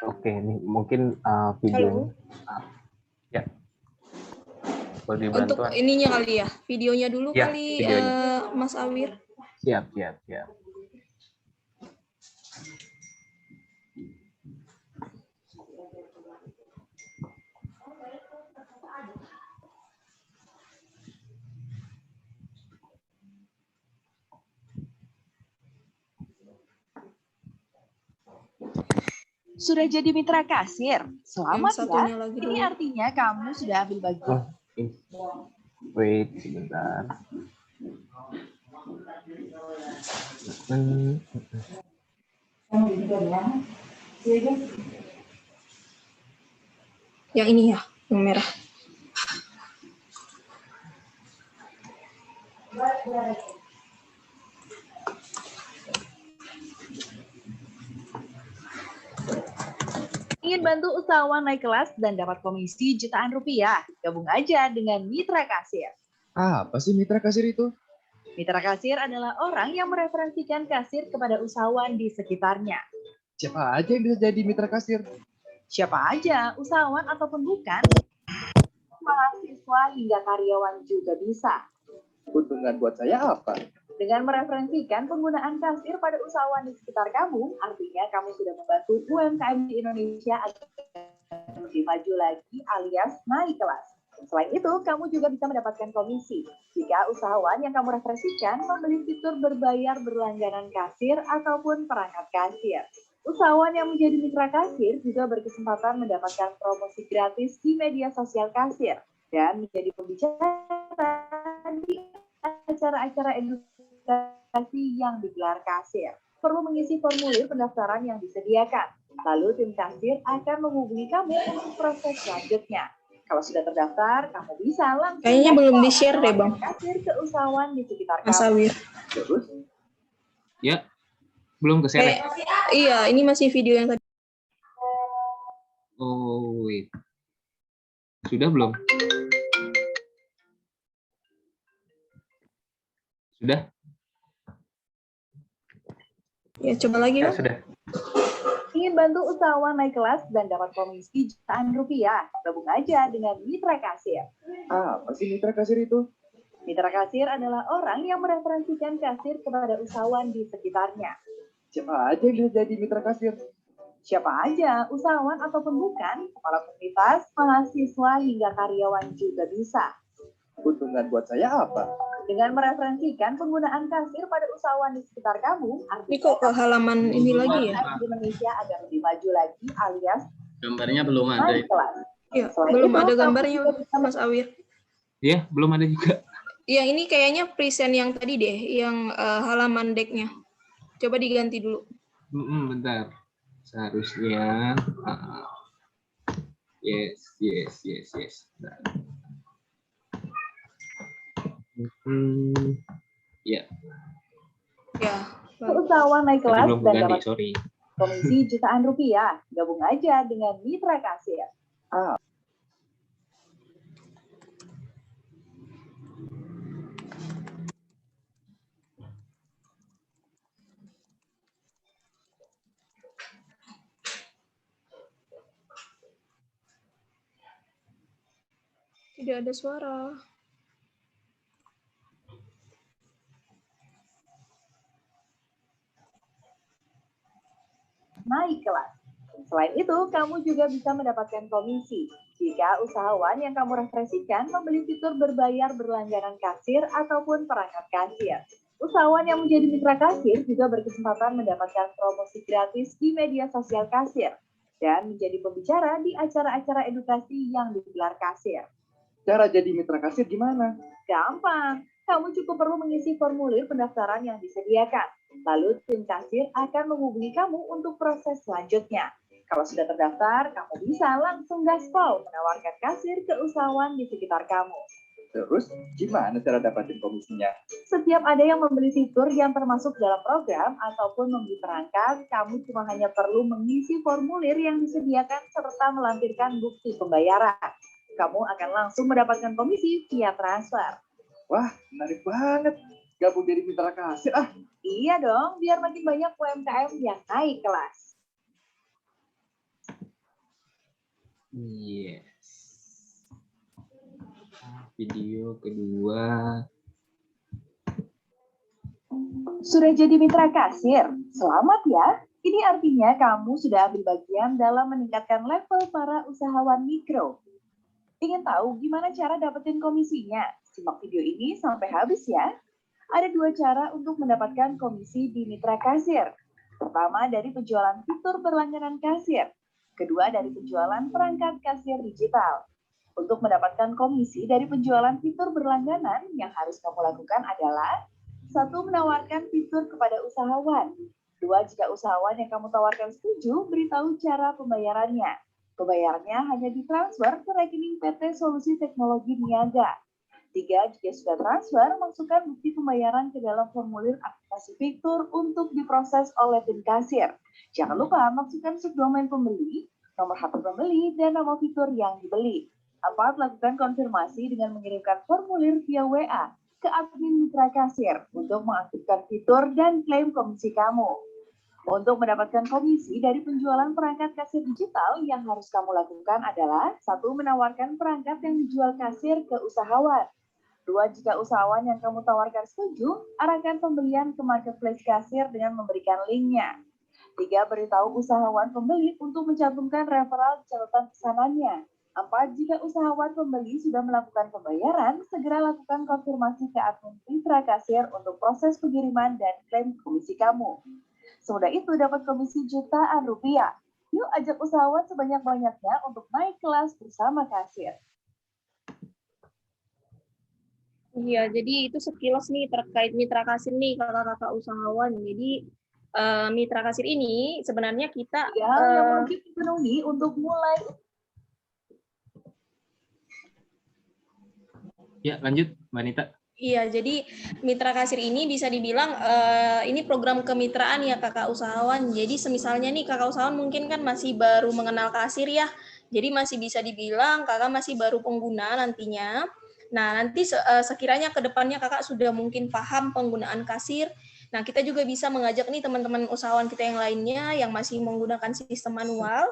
Oke, nih mungkin video. Ya. Boleh dibantu? Untuk ininya kali ya, videonya dulu ya, kali videonya. Mas Awir. Siap. Sudah jadi mitra kasir? Selamat satunya ya. lagi Ini dulu. artinya kamu sudah ambil bagian. Wait sebentar. Yang ini ya, yang merah. Ingin bantu usahawan naik kelas dan dapat komisi jutaan rupiah? Gabung aja dengan mitra kasir. Apa sih mitra kasir itu? Mitra kasir adalah orang yang mereferensikan kasir kepada usahawan di sekitarnya. Siapa aja yang bisa jadi mitra kasir? Siapa aja, usahawan ataupun bukan, mahasiswa hingga karyawan juga bisa. Keuntungan buat saya apa? Dengan mereferensikan penggunaan kasir pada usahawan di sekitar kamu, artinya kamu sudah membantu UMKM di Indonesia agar lebih maju lagi alias naik kelas. Selain itu, kamu juga bisa mendapatkan komisi jika usahawan yang kamu referensikan membeli fitur berbayar berlangganan kasir ataupun perangkat kasir. Usahawan yang menjadi mitra kasir juga berkesempatan mendapatkan promosi gratis di media sosial kasir dan menjadi pembicara di acara-acara edukasi yang digelar kasir. Perlu mengisi formulir pendaftaran yang disediakan. Lalu tim kasir akan menghubungi kamu untuk proses selanjutnya. Kalau sudah terdaftar, kamu bisa langsung Kayaknya belum di-share deh, Bang. kasir ke usahawan di sekitar Mas kamu. Awir. Terus? Ya, belum ke share. Iya, ini masih video yang tadi. Oh, wait. Sudah belum? Sudah? Ya, coba lagi, Ya, Bang. sudah. Ingin bantu usahawan naik kelas dan dapat komisi jutaan rupiah? Gabung aja dengan mitra kasir. Apa sih mitra kasir itu? Mitra kasir adalah orang yang mereferensikan kasir kepada usahawan di sekitarnya. Siapa aja yang bisa jadi mitra kasir? Siapa aja, usahawan ataupun bukan, kepala komunitas, mahasiswa hingga karyawan juga bisa. Keuntungan buat saya apa? Dengan mereferensikan penggunaan kasir pada usahawan di sekitar kamu, Ini kok ke halaman ini lagi ya? UMKM di Indonesia agar lebih maju lagi alias Gambarnya belum ada. naik kelas. Iya, Selain belum itu, ada kamu gambarnya, juga bisa Mas Awir. Ya, belum ada juga. Iya, ini kayaknya present yang tadi deh, yang halaman deck-nya. Coba diganti dulu. Bentar. Seharusnya. Yes. Bentar. Ya. Ya. usahawan naik Tadi kelas belum dan ganti, dapat sorry. komisi jutaan rupiah. Gabung aja dengan mitra kasir. Tidak ada suara. Naik kelas. Selain itu, kamu juga bisa mendapatkan komisi jika usahawan yang kamu referensikan membeli fitur berbayar berlangganan kasir ataupun perangkat kasir. Usahawan yang menjadi mitra kasir juga berkesempatan mendapatkan promosi gratis di media sosial kasir dan menjadi pembicara di acara-acara edukasi yang digelar kasir. Cara jadi mitra kasir gimana? Gampang, kamu cukup perlu mengisi formulir pendaftaran yang disediakan. Lalu tim kasir akan menghubungi kamu untuk proses selanjutnya. Kalau sudah terdaftar, kamu bisa langsung gaspol menawarkan kasir ke usahawan di sekitar kamu. Terus gimana cara dapatin komisinya? Setiap ada yang membeli fitur yang termasuk dalam program ataupun membeli perangkat, kamu cuma hanya perlu mengisi formulir yang disediakan serta melampirkan bukti pembayaran. Kamu akan langsung mendapatkan komisi via transfer. Wah, menarik banget. Gabung jadi mitra kasir ah. Iya dong, biar makin banyak UMKM yang naik kelas. Yes. Video kedua. Sudah jadi mitra kasir? Selamat ya. Ini artinya kamu sudah ambil bagian dalam meningkatkan level para usahawan mikro. Ingin tahu gimana cara dapetin komisinya? Simak video ini sampai habis ya. Ada 2 cara untuk mendapatkan komisi di mitra kasir. Pertama dari penjualan fitur berlangganan kasir. Kedua dari penjualan perangkat kasir digital. Untuk mendapatkan komisi dari penjualan fitur berlangganan, yang harus kamu lakukan adalah 1. Menawarkan fitur kepada usahawan. 2. Jika usahawan yang kamu tawarkan setuju, beritahu cara pembayarannya. Pembayarannya hanya ditransfer ke rekening PT Solusi Teknologi Niaga. 3. Jika sudah transfer, masukkan bukti pembayaran ke dalam formulir aplikasi fitur untuk diproses oleh tim kasir. Jangan lupa masukkan subdomain pembeli, nomor HP pembeli, dan nama fitur yang dibeli. 4. Lakukan konfirmasi dengan mengirimkan formulir via WA ke admin mitra kasir untuk mengaktifkan fitur dan klaim komisi kamu. Untuk mendapatkan komisi dari penjualan perangkat kasir digital, yang harus kamu lakukan adalah 1. Menawarkan perangkat yang dijual kasir ke usahawan. 2. Jika usahawan yang kamu tawarkan setuju, arahkan pembelian ke marketplace kasir dengan memberikan linknya. 3. Beritahu usahawan pembeli untuk mencantumkan referral di catatan pesanannya. 4. Jika usahawan pembeli sudah melakukan pembayaran, segera lakukan konfirmasi ke admin mitra kasir untuk proses pengiriman dan klaim komisi kamu. Semudah itu dapat komisi jutaan rupiah. Yuk ajak usahawan sebanyak-banyaknya untuk naik kelas bersama kasir. Iya, jadi itu sekilas nih terkait mitra kasir nih kakak-kakak usahawan. Jadi mitra kasir ini sebenarnya kita Ya, yang mungkin dipenuhi untuk mulai. Ya, lanjut, Mbak Nita. Iya, jadi mitra kasir ini bisa dibilang ini program kemitraan ya kakak usahawan. Jadi semisalnya nih kakak usahawan mungkin kan masih baru mengenal kasir ya. Jadi masih bisa dibilang kakak masih baru pengguna nantinya. Nah, nanti sekiranya ke depannya kakak sudah mungkin paham penggunaan kasir. Nah, kita juga bisa mengajak nih teman-teman usahawan kita yang lainnya yang masih menggunakan sistem manual.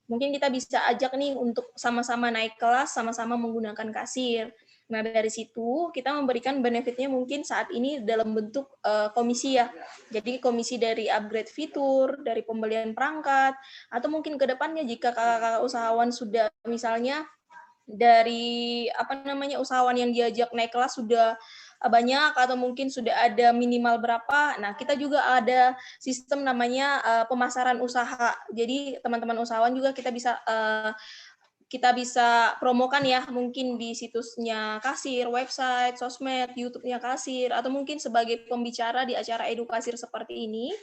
Mungkin kita bisa ajak nih untuk sama-sama naik kelas, sama-sama menggunakan kasir. Nah, dari situ kita memberikan benefitnya mungkin saat ini dalam bentuk komisi ya. Jadi komisi dari upgrade fitur, dari pembelian perangkat, atau mungkin ke depannya jika kakak-kakak usahawan sudah misalnya dari usahawan yang diajak naik kelas sudah banyak atau mungkin sudah ada minimal berapa. Nah, kita juga ada sistem namanya pemasaran usaha. Jadi teman-teman usahawan juga kita bisa promokan ya, mungkin di situsnya kasir, website, sosmed, YouTube-nya kasir, atau mungkin sebagai pembicara di acara edukasi seperti ini,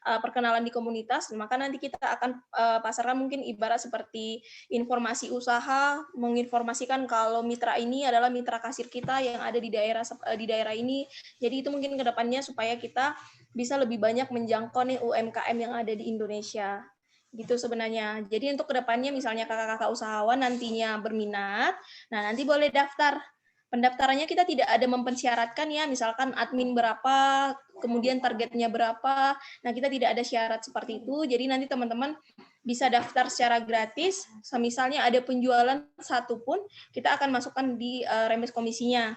perkenalan di komunitas, maka nanti kita akan pasarkan mungkin ibarat seperti informasi usaha, menginformasikan kalau mitra ini adalah mitra kasir kita yang ada di daerah ini. Jadi itu mungkin ke depannya supaya kita bisa lebih banyak menjangkau nih UMKM yang ada di Indonesia. Gitu sebenarnya. Jadi untuk kedepannya misalnya kakak-kakak usahawan nantinya berminat, nah nanti boleh daftar. Pendaftarannya kita tidak ada mempersyaratkan ya, misalkan admin berapa, kemudian targetnya berapa. Nah kita tidak ada syarat seperti itu. Jadi nanti teman-teman bisa daftar secara gratis. Misalnya ada penjualan satu pun, kita akan masukkan di remes komisinya.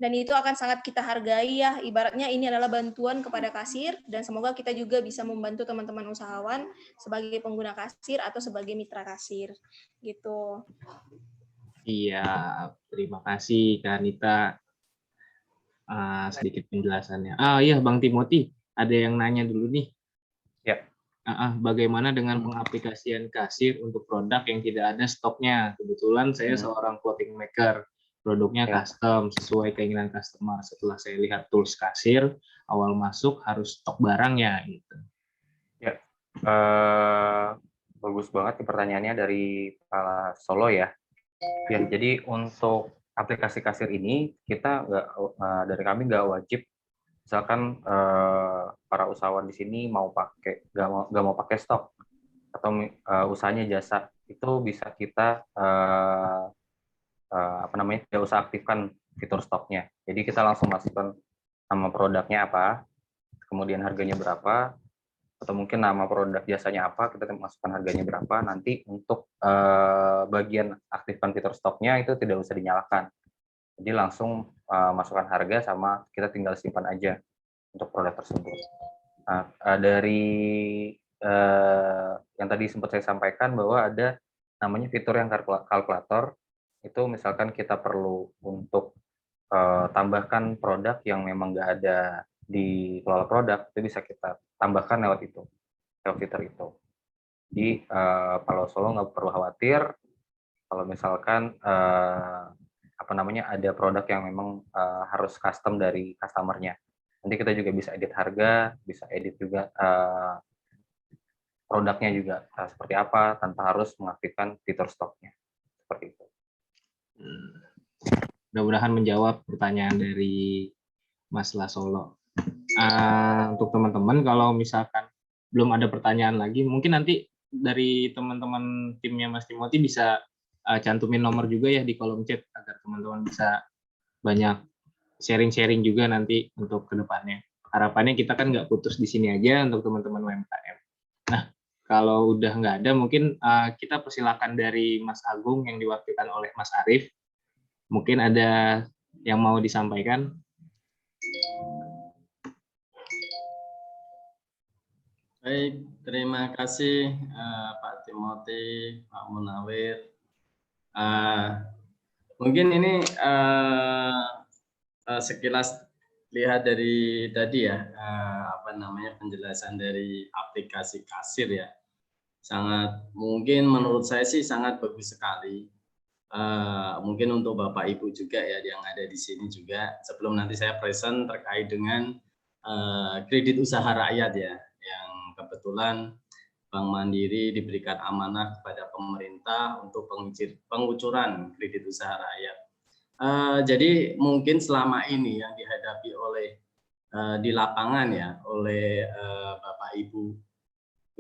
Dan itu akan sangat kita hargai ya, ibaratnya ini adalah bantuan kepada kasir, dan semoga kita juga bisa membantu teman-teman usahawan sebagai pengguna kasir atau sebagai mitra kasir. Gitu. Iya, terima kasih Kak Anita. Sedikit penjelasannya. Iya, Bang Timothy, ada yang nanya dulu nih. Ya. Bagaimana dengan pengaplikasian kasir untuk produk yang tidak ada stoknya? Kebetulan saya seorang clothing maker, produknya custom sesuai keinginan customer. Setelah saya lihat tools kasir, awal masuk harus stok barangnya gitu. Ya, bagus banget pertanyaannya dari Pak Solo ya. Ya, jadi untuk aplikasi kasir ini kita dari kami nggak wajib, misalkan para usahawan di sini mau pakai nggak mau pakai stok atau usahanya jasa, itu bisa kita tidak usah aktifkan fitur stoknya. Jadi kita langsung masukkan nama produknya apa, kemudian harganya berapa, atau mungkin nama produk jasanya apa, kita masukkan harganya berapa. Nanti untuk bagian aktifkan fitur stoknya itu tidak usah dinyalakan. Jadi langsung masukkan harga sama kita tinggal simpan aja untuk produk tersebut. Nah, dari yang tadi sempat saya sampaikan bahwa ada namanya fitur yang kalkulator. Itu misalkan kita perlu untuk tambahkan produk yang memang nggak ada di kelola produk, itu bisa kita tambahkan lewat fitur itu. Jadi kalau Solo nggak perlu khawatir kalau misalkan ada produk yang memang harus custom dari customernya. Nanti kita juga bisa edit harga, bisa edit juga produknya juga seperti apa tanpa harus mengaktifkan fitur stoknya. Seperti itu. Mudah-mudahan menjawab pertanyaan dari Mas Lasolo. Untuk teman-teman, kalau misalkan belum ada pertanyaan lagi, mungkin nanti dari teman-teman timnya Mas Timothy bisa cantumin nomor juga ya di kolom chat agar teman-teman bisa banyak sharing-sharing juga nanti untuk kedepannya. Harapannya kita kan nggak putus di sini aja untuk teman-teman UMKM. Nah, kalau udah nggak ada, mungkin kita persilakan dari Mas Agung yang diwakilkan oleh Mas Arief. Mungkin ada yang mau disampaikan. Baik, terima kasih Pak Timothy, Pak Munawir. Mungkin ini sekilas lihat dari tadi ya, penjelasan dari aplikasi kasir ya. Mungkin menurut saya sih sangat bagus sekali. Mungkin untuk Bapak Ibu juga ya yang ada di sini juga, sebelum nanti saya present terkait dengan kredit usaha rakyat ya, yang kebetulan Bank Mandiri diberikan amanah kepada pemerintah untuk pengucuran kredit usaha rakyat. Jadi mungkin selama ini yang dihadapi oleh di lapangan ya oleh Bapak Ibu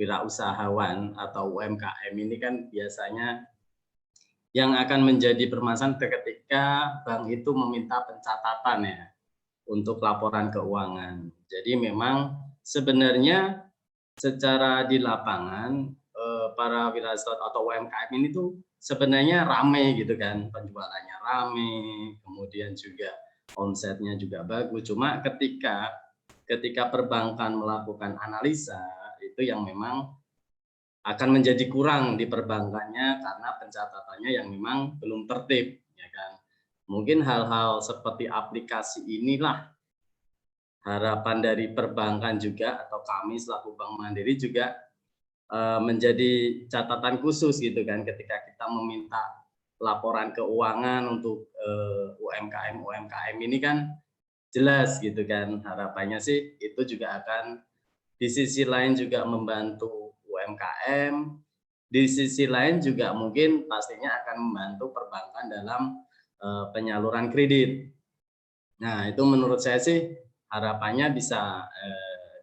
wirausahawan atau UMKM ini kan biasanya yang akan menjadi permasalahan ketika bank itu meminta pencatatan ya untuk laporan keuangan. Jadi memang sebenarnya secara di lapangan para wirausaha atau UMKM ini tuh sebenarnya ramai gitu kan, penjualannya ramai, kemudian juga omsetnya juga bagus. Cuma ketika perbankan melakukan analisa itu yang memang akan menjadi kurang di perbankannya karena pencatatannya yang memang belum tertib, ya kan. Mungkin hal-hal seperti aplikasi inilah harapan dari perbankan juga atau kami selaku Bank Mandiri juga menjadi catatan khusus gitu kan ketika kita meminta laporan keuangan untuk UMKM ini kan jelas gitu kan, harapannya sih itu juga akan di sisi lain juga membantu UMKM, di sisi lain juga mungkin pastinya akan membantu perbankan dalam penyaluran kredit. Nah, itu menurut saya sih harapannya bisa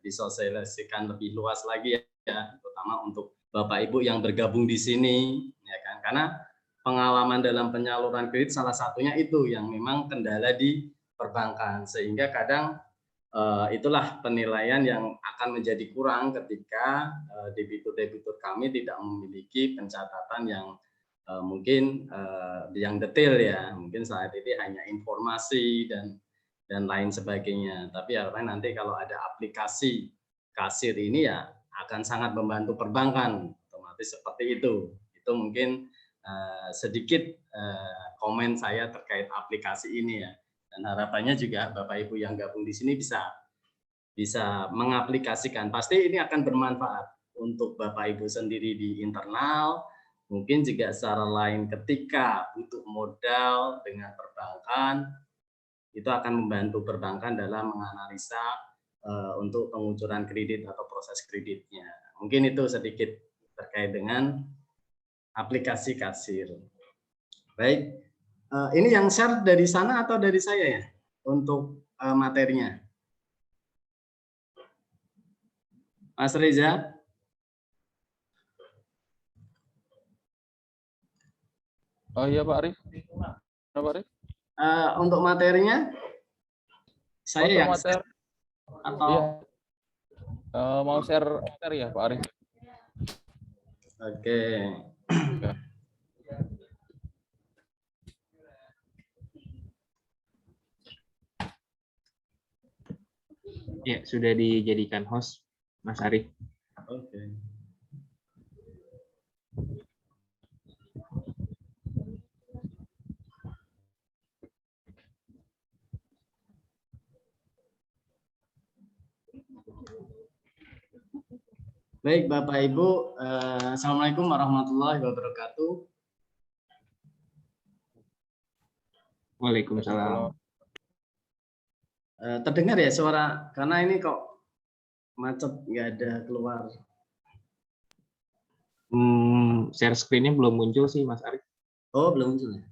disosialisasikan lebih luas lagi ya, terutama untuk Bapak Ibu yang bergabung di sini, ya kan? Karena pengalaman dalam penyaluran kredit salah satunya itu yang memang kendala di perbankan, sehingga kadang itulah penilaian yang akan menjadi kurang ketika debitur-debitur kami tidak memiliki pencatatan yang mungkin yang detail ya, mungkin saat ini hanya informasi dan dan lain sebagainya. Tapi harapannya nanti kalau ada aplikasi kasir ini ya akan sangat membantu perbankan, otomatis seperti itu. Itu mungkin sedikit komen saya terkait aplikasi ini ya. Dan harapannya juga Bapak Ibu yang gabung di sini bisa mengaplikasikan. Pasti ini akan bermanfaat untuk Bapak Ibu sendiri di internal, mungkin juga secara lain ketika butuh modal dengan perbankan, itu akan membantu perbankan dalam menganalisa untuk pengucuran kredit atau proses kreditnya. Mungkin itu sedikit terkait dengan aplikasi kasir. Baik, ini yang share dari sana atau dari saya ya untuk materinya? Mas Reza? Oh iya Pak Arif. Pak Arif? Untuk materinya saya yang materi atau iya. Mau share ya Pak Arif. Oke. Ya, sudah dijadikan host Mas Arif. Oke. Baik Bapak Ibu, Assalamualaikum warahmatullahi wabarakatuh. Waalaikumsalam. Terdengar ya suara, karena ini kok macet, nggak ada keluar. Share screen-nya belum muncul sih Mas Arif. Oh, belum muncul ya?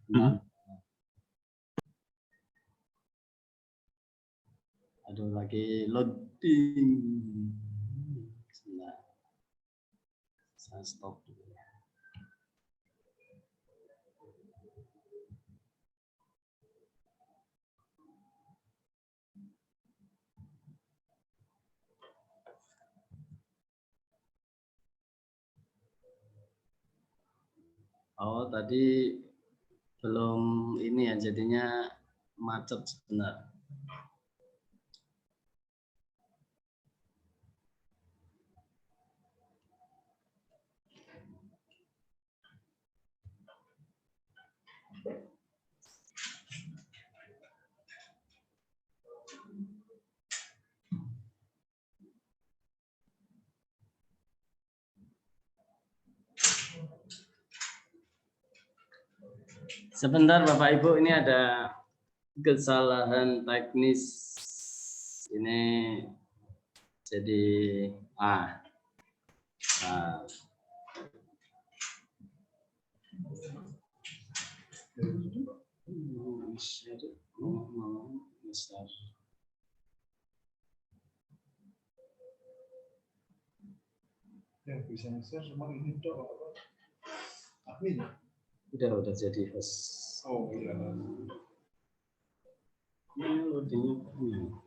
Aduh, lagi loading. Saya stop dulu ya. Oh, tadi belum ini ya, jadinya macet sebentar. Sebentar Bapak Ibu, ini ada kesalahan teknis. Ini jadi Yang bisa share cuma ini doang. Admin. Udah jadi host. Oh iya. Ini loadingnya.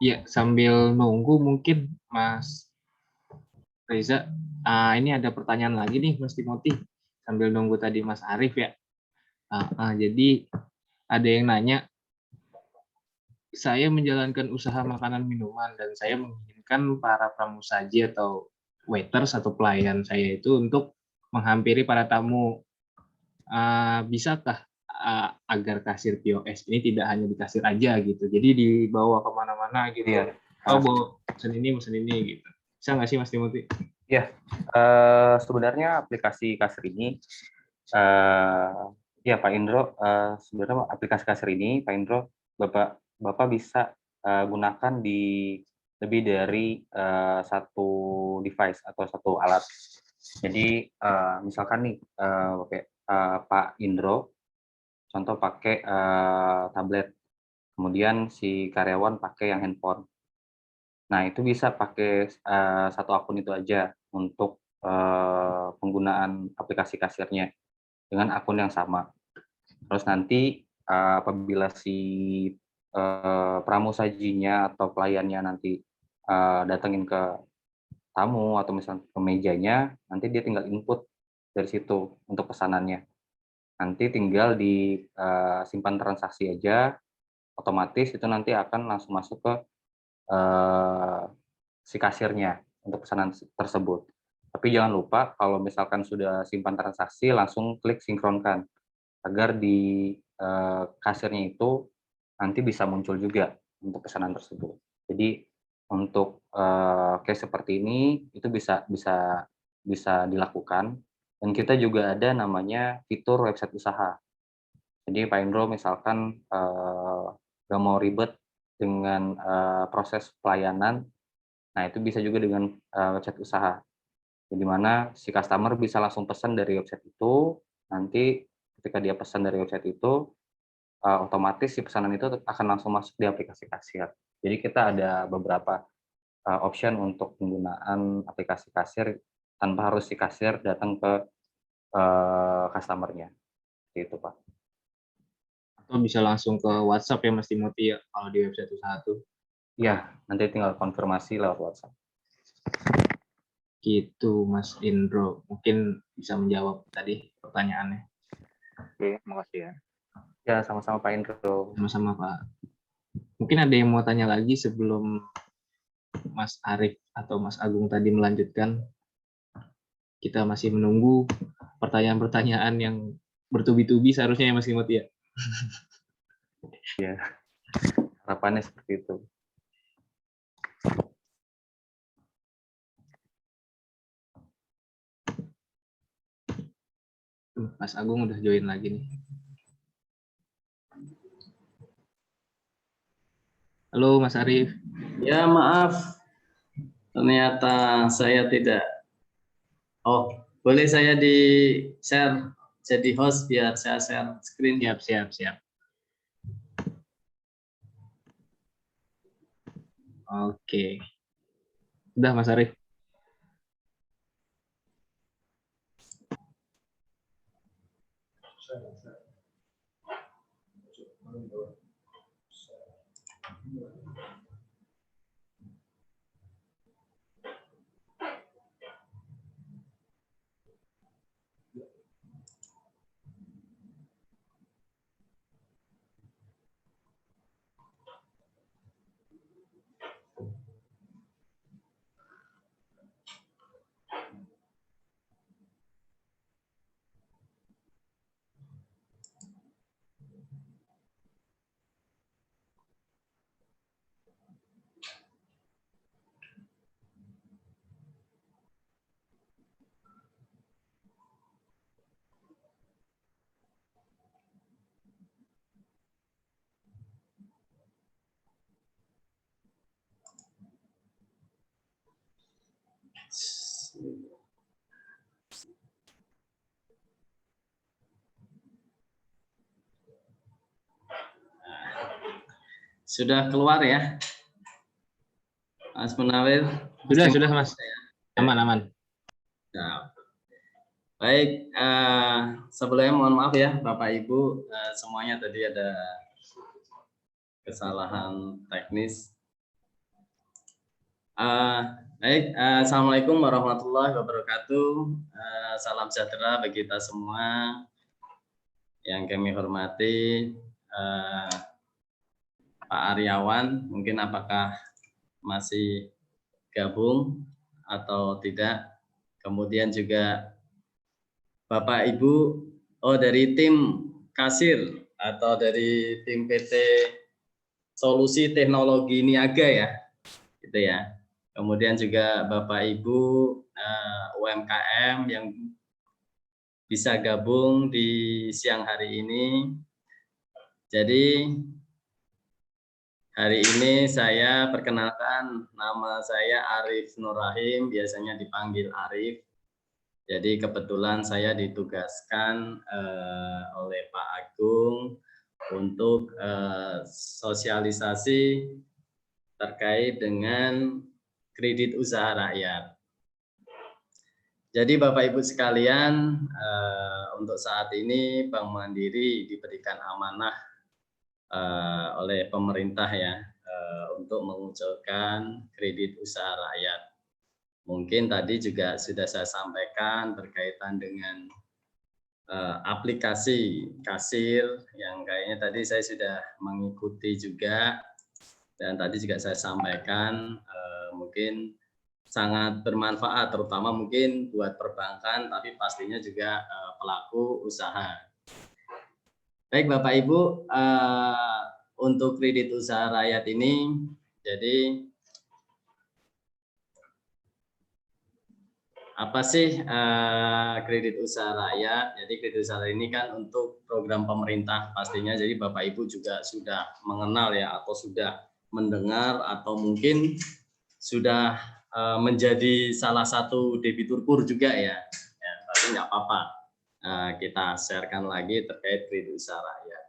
Ya, sambil nunggu mungkin Mas Reza, ini ada pertanyaan lagi nih Mas Timothy. Sambil nunggu tadi Mas Arif ya. Jadi ada yang nanya, saya menjalankan usaha makanan minuman dan saya menginginkan para pramusaji atau waiters atau pelayan saya itu untuk menghampiri para tamu. Bisakah agar kasir POS ini tidak hanya di kasir aja gitu, jadi dibawa kemana-mana gitu, Oh, mau pesan ini gitu. Bisa nggak sih Mas Timothy? Sebenarnya aplikasi kasir ini, ya Pak Indro, sebenarnya aplikasi kasir ini, Pak Indro, Bapak bisa gunakan di lebih dari satu device atau satu alat. Jadi misalkan nih, Pak Indro, contoh pakai tablet, kemudian si karyawan pakai yang handphone. Nah, itu bisa pakai satu akun itu aja untuk penggunaan aplikasi kasirnya dengan akun yang sama. Terus nanti apabila si pramusajinya atau pelayannya nanti datengin ke tamu atau misalnya ke mejanya, nanti dia tinggal input dari situ untuk pesanannya. Nanti tinggal simpan transaksi aja, otomatis itu nanti akan langsung masuk ke si kasirnya untuk pesanan tersebut. Tapi jangan lupa kalau misalkan sudah simpan transaksi, langsung klik sinkronkan agar di kasirnya itu nanti bisa muncul juga untuk pesanan tersebut. Jadi untuk case seperti ini itu bisa dilakukan, dan kita juga ada namanya fitur website usaha. Jadi Pak Indro misalkan nggak mau ribet dengan proses pelayanan, nah itu bisa juga dengan website usaha. Di mana si customer bisa langsung pesan dari website itu, nanti ketika dia pesan dari website itu, otomatis si pesanan itu akan langsung masuk di aplikasi kasir. Jadi kita ada beberapa option untuk penggunaan aplikasi kasir tanpa harus si kasir datang ke customer-nya. Gitu, Pak. Atau bisa langsung ke WhatsApp ya Mas Timothy ya, kalau di website usaha tuh. Iya, nanti tinggal konfirmasi lewat WhatsApp. Gitu Mas Indro. Mungkin bisa menjawab tadi pertanyaannya. Oke, makasih ya. Ya, sama-sama Pak Indro. Sama-sama Pak. Mungkin ada yang mau tanya lagi sebelum Mas Arif atau Mas Agung tadi melanjutkan. Kita masih menunggu pertanyaan-pertanyaan yang bertubi-tubi seharusnya ya Mas Timothy ya. Ya, harapannya seperti itu. Mas Agung udah join lagi nih. Halo Mas Arif. Ya maaf, ternyata saya tidak. Oh, boleh saya di share jadi host biar saya share screen. Siap. Oke. Udah Mas Arif. Sudah keluar ya, Mas Munawir? Sudah Mas. Aman. Nah, baik, sebelumnya mohon maaf ya Bapak Ibu, semuanya tadi ada kesalahan teknis. Baik, Assalamualaikum warahmatullahi wabarakatuh. Salam sejahtera bagi kita semua. Yang kami hormati Pak Aryawan, mungkin apakah masih gabung atau tidak. Kemudian juga Bapak Ibu, dari tim kasir atau dari tim PT Solusi Teknologi Niaga ya. gitu ya. Kemudian juga Bapak Ibu UMKM yang bisa gabung di siang hari ini. Jadi hari ini saya perkenalkan, nama saya Arif Nur Rahim, biasanya dipanggil Arif. Jadi kebetulan saya ditugaskan oleh Pak Agung untuk sosialisasi terkait dengan kredit usaha rakyat. Jadi Bapak Ibu sekalian, untuk saat ini Bank Mandiri diberikan amanah oleh pemerintah ya untuk mengucurkan kredit usaha rakyat. Mungkin tadi juga sudah saya sampaikan berkaitan dengan aplikasi kasir yang kayaknya tadi saya sudah mengikuti juga, dan tadi juga saya sampaikan mungkin sangat bermanfaat, terutama mungkin buat perbankan, tapi pastinya juga pelaku usaha. Baik Bapak Ibu, untuk kredit usaha rakyat ini, jadi apa sih kredit usaha rakyat? Jadi kredit usaha ini kan untuk program pemerintah pastinya, jadi Bapak Ibu juga sudah mengenal ya, atau sudah mendengar, atau mungkin sudah menjadi salah satu debitur KUR juga ya, tapi nggak apa-apa, kita sharekan lagi terkait kredit usaha rakyat.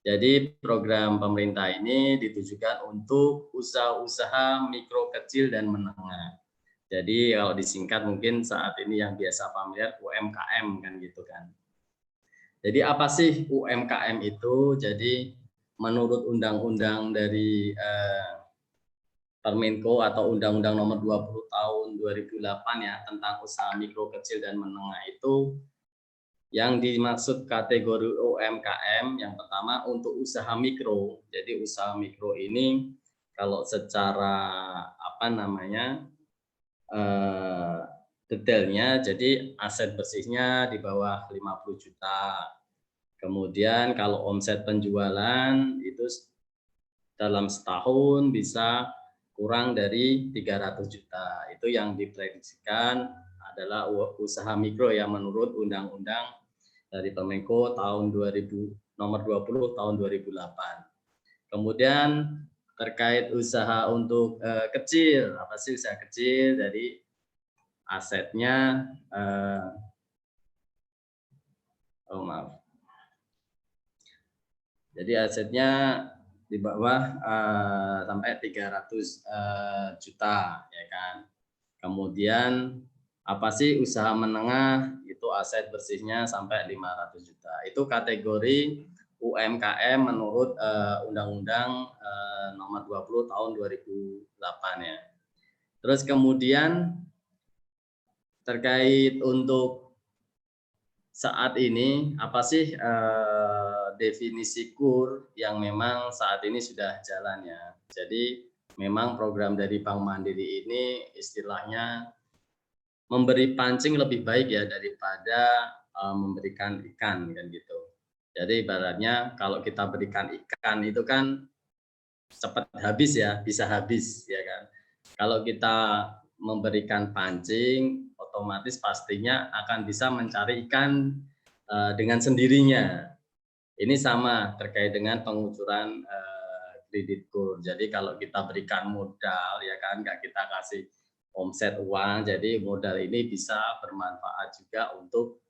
Jadi program pemerintah ini ditujukan untuk usaha-usaha mikro, kecil, dan menengah. Jadi kalau disingkat mungkin saat ini yang biasa familiar UMKM kan gitu kan. Jadi apa sih UMKM itu? Jadi menurut undang-undang dari Permenko atau Undang-Undang Nomor 20 Tahun 2008 ya tentang usaha mikro, kecil, dan menengah itu, yang dimaksud kategori UMKM yang pertama untuk usaha mikro. Jadi usaha mikro ini kalau secara apa namanya detailnya, jadi aset bersihnya di bawah 50 juta. Kemudian kalau omset penjualan itu dalam setahun bisa kurang dari 300 juta. Itu yang diprediksikan adalah usaha mikro yang menurut Undang-Undang dari Permenko tahun 2000 nomor 20 tahun 2008. Kemudian terkait usaha untuk kecil, apa sih usaha kecil? Jadi asetnya Jadi asetnya di bawah sampai 300 juta ya kan. Kemudian apa sih usaha menengah? Itu aset bersihnya sampai 500 juta. Itu kategori UMKM menurut Undang-Undang Nomor 20 Tahun 2008 ya. Terus kemudian terkait untuk saat ini apa sih definisi KUR yang memang saat ini sudah jalan ya. Jadi memang program dari Bank Mandiri ini istilahnya memberi pancing lebih baik ya daripada memberikan ikan kan gitu. Jadi ibaratnya kalau kita berikan ikan itu kan cepat habis ya, bisa habis ya kan. Kalau kita memberikan pancing, otomatis pastinya akan bisa mencari ikan dengan sendirinya. Ini sama terkait dengan pengucuran kredit KUR. Jadi kalau kita berikan modal ya kan, nggak kita kasih omset uang, jadi modal ini bisa bermanfaat juga untuk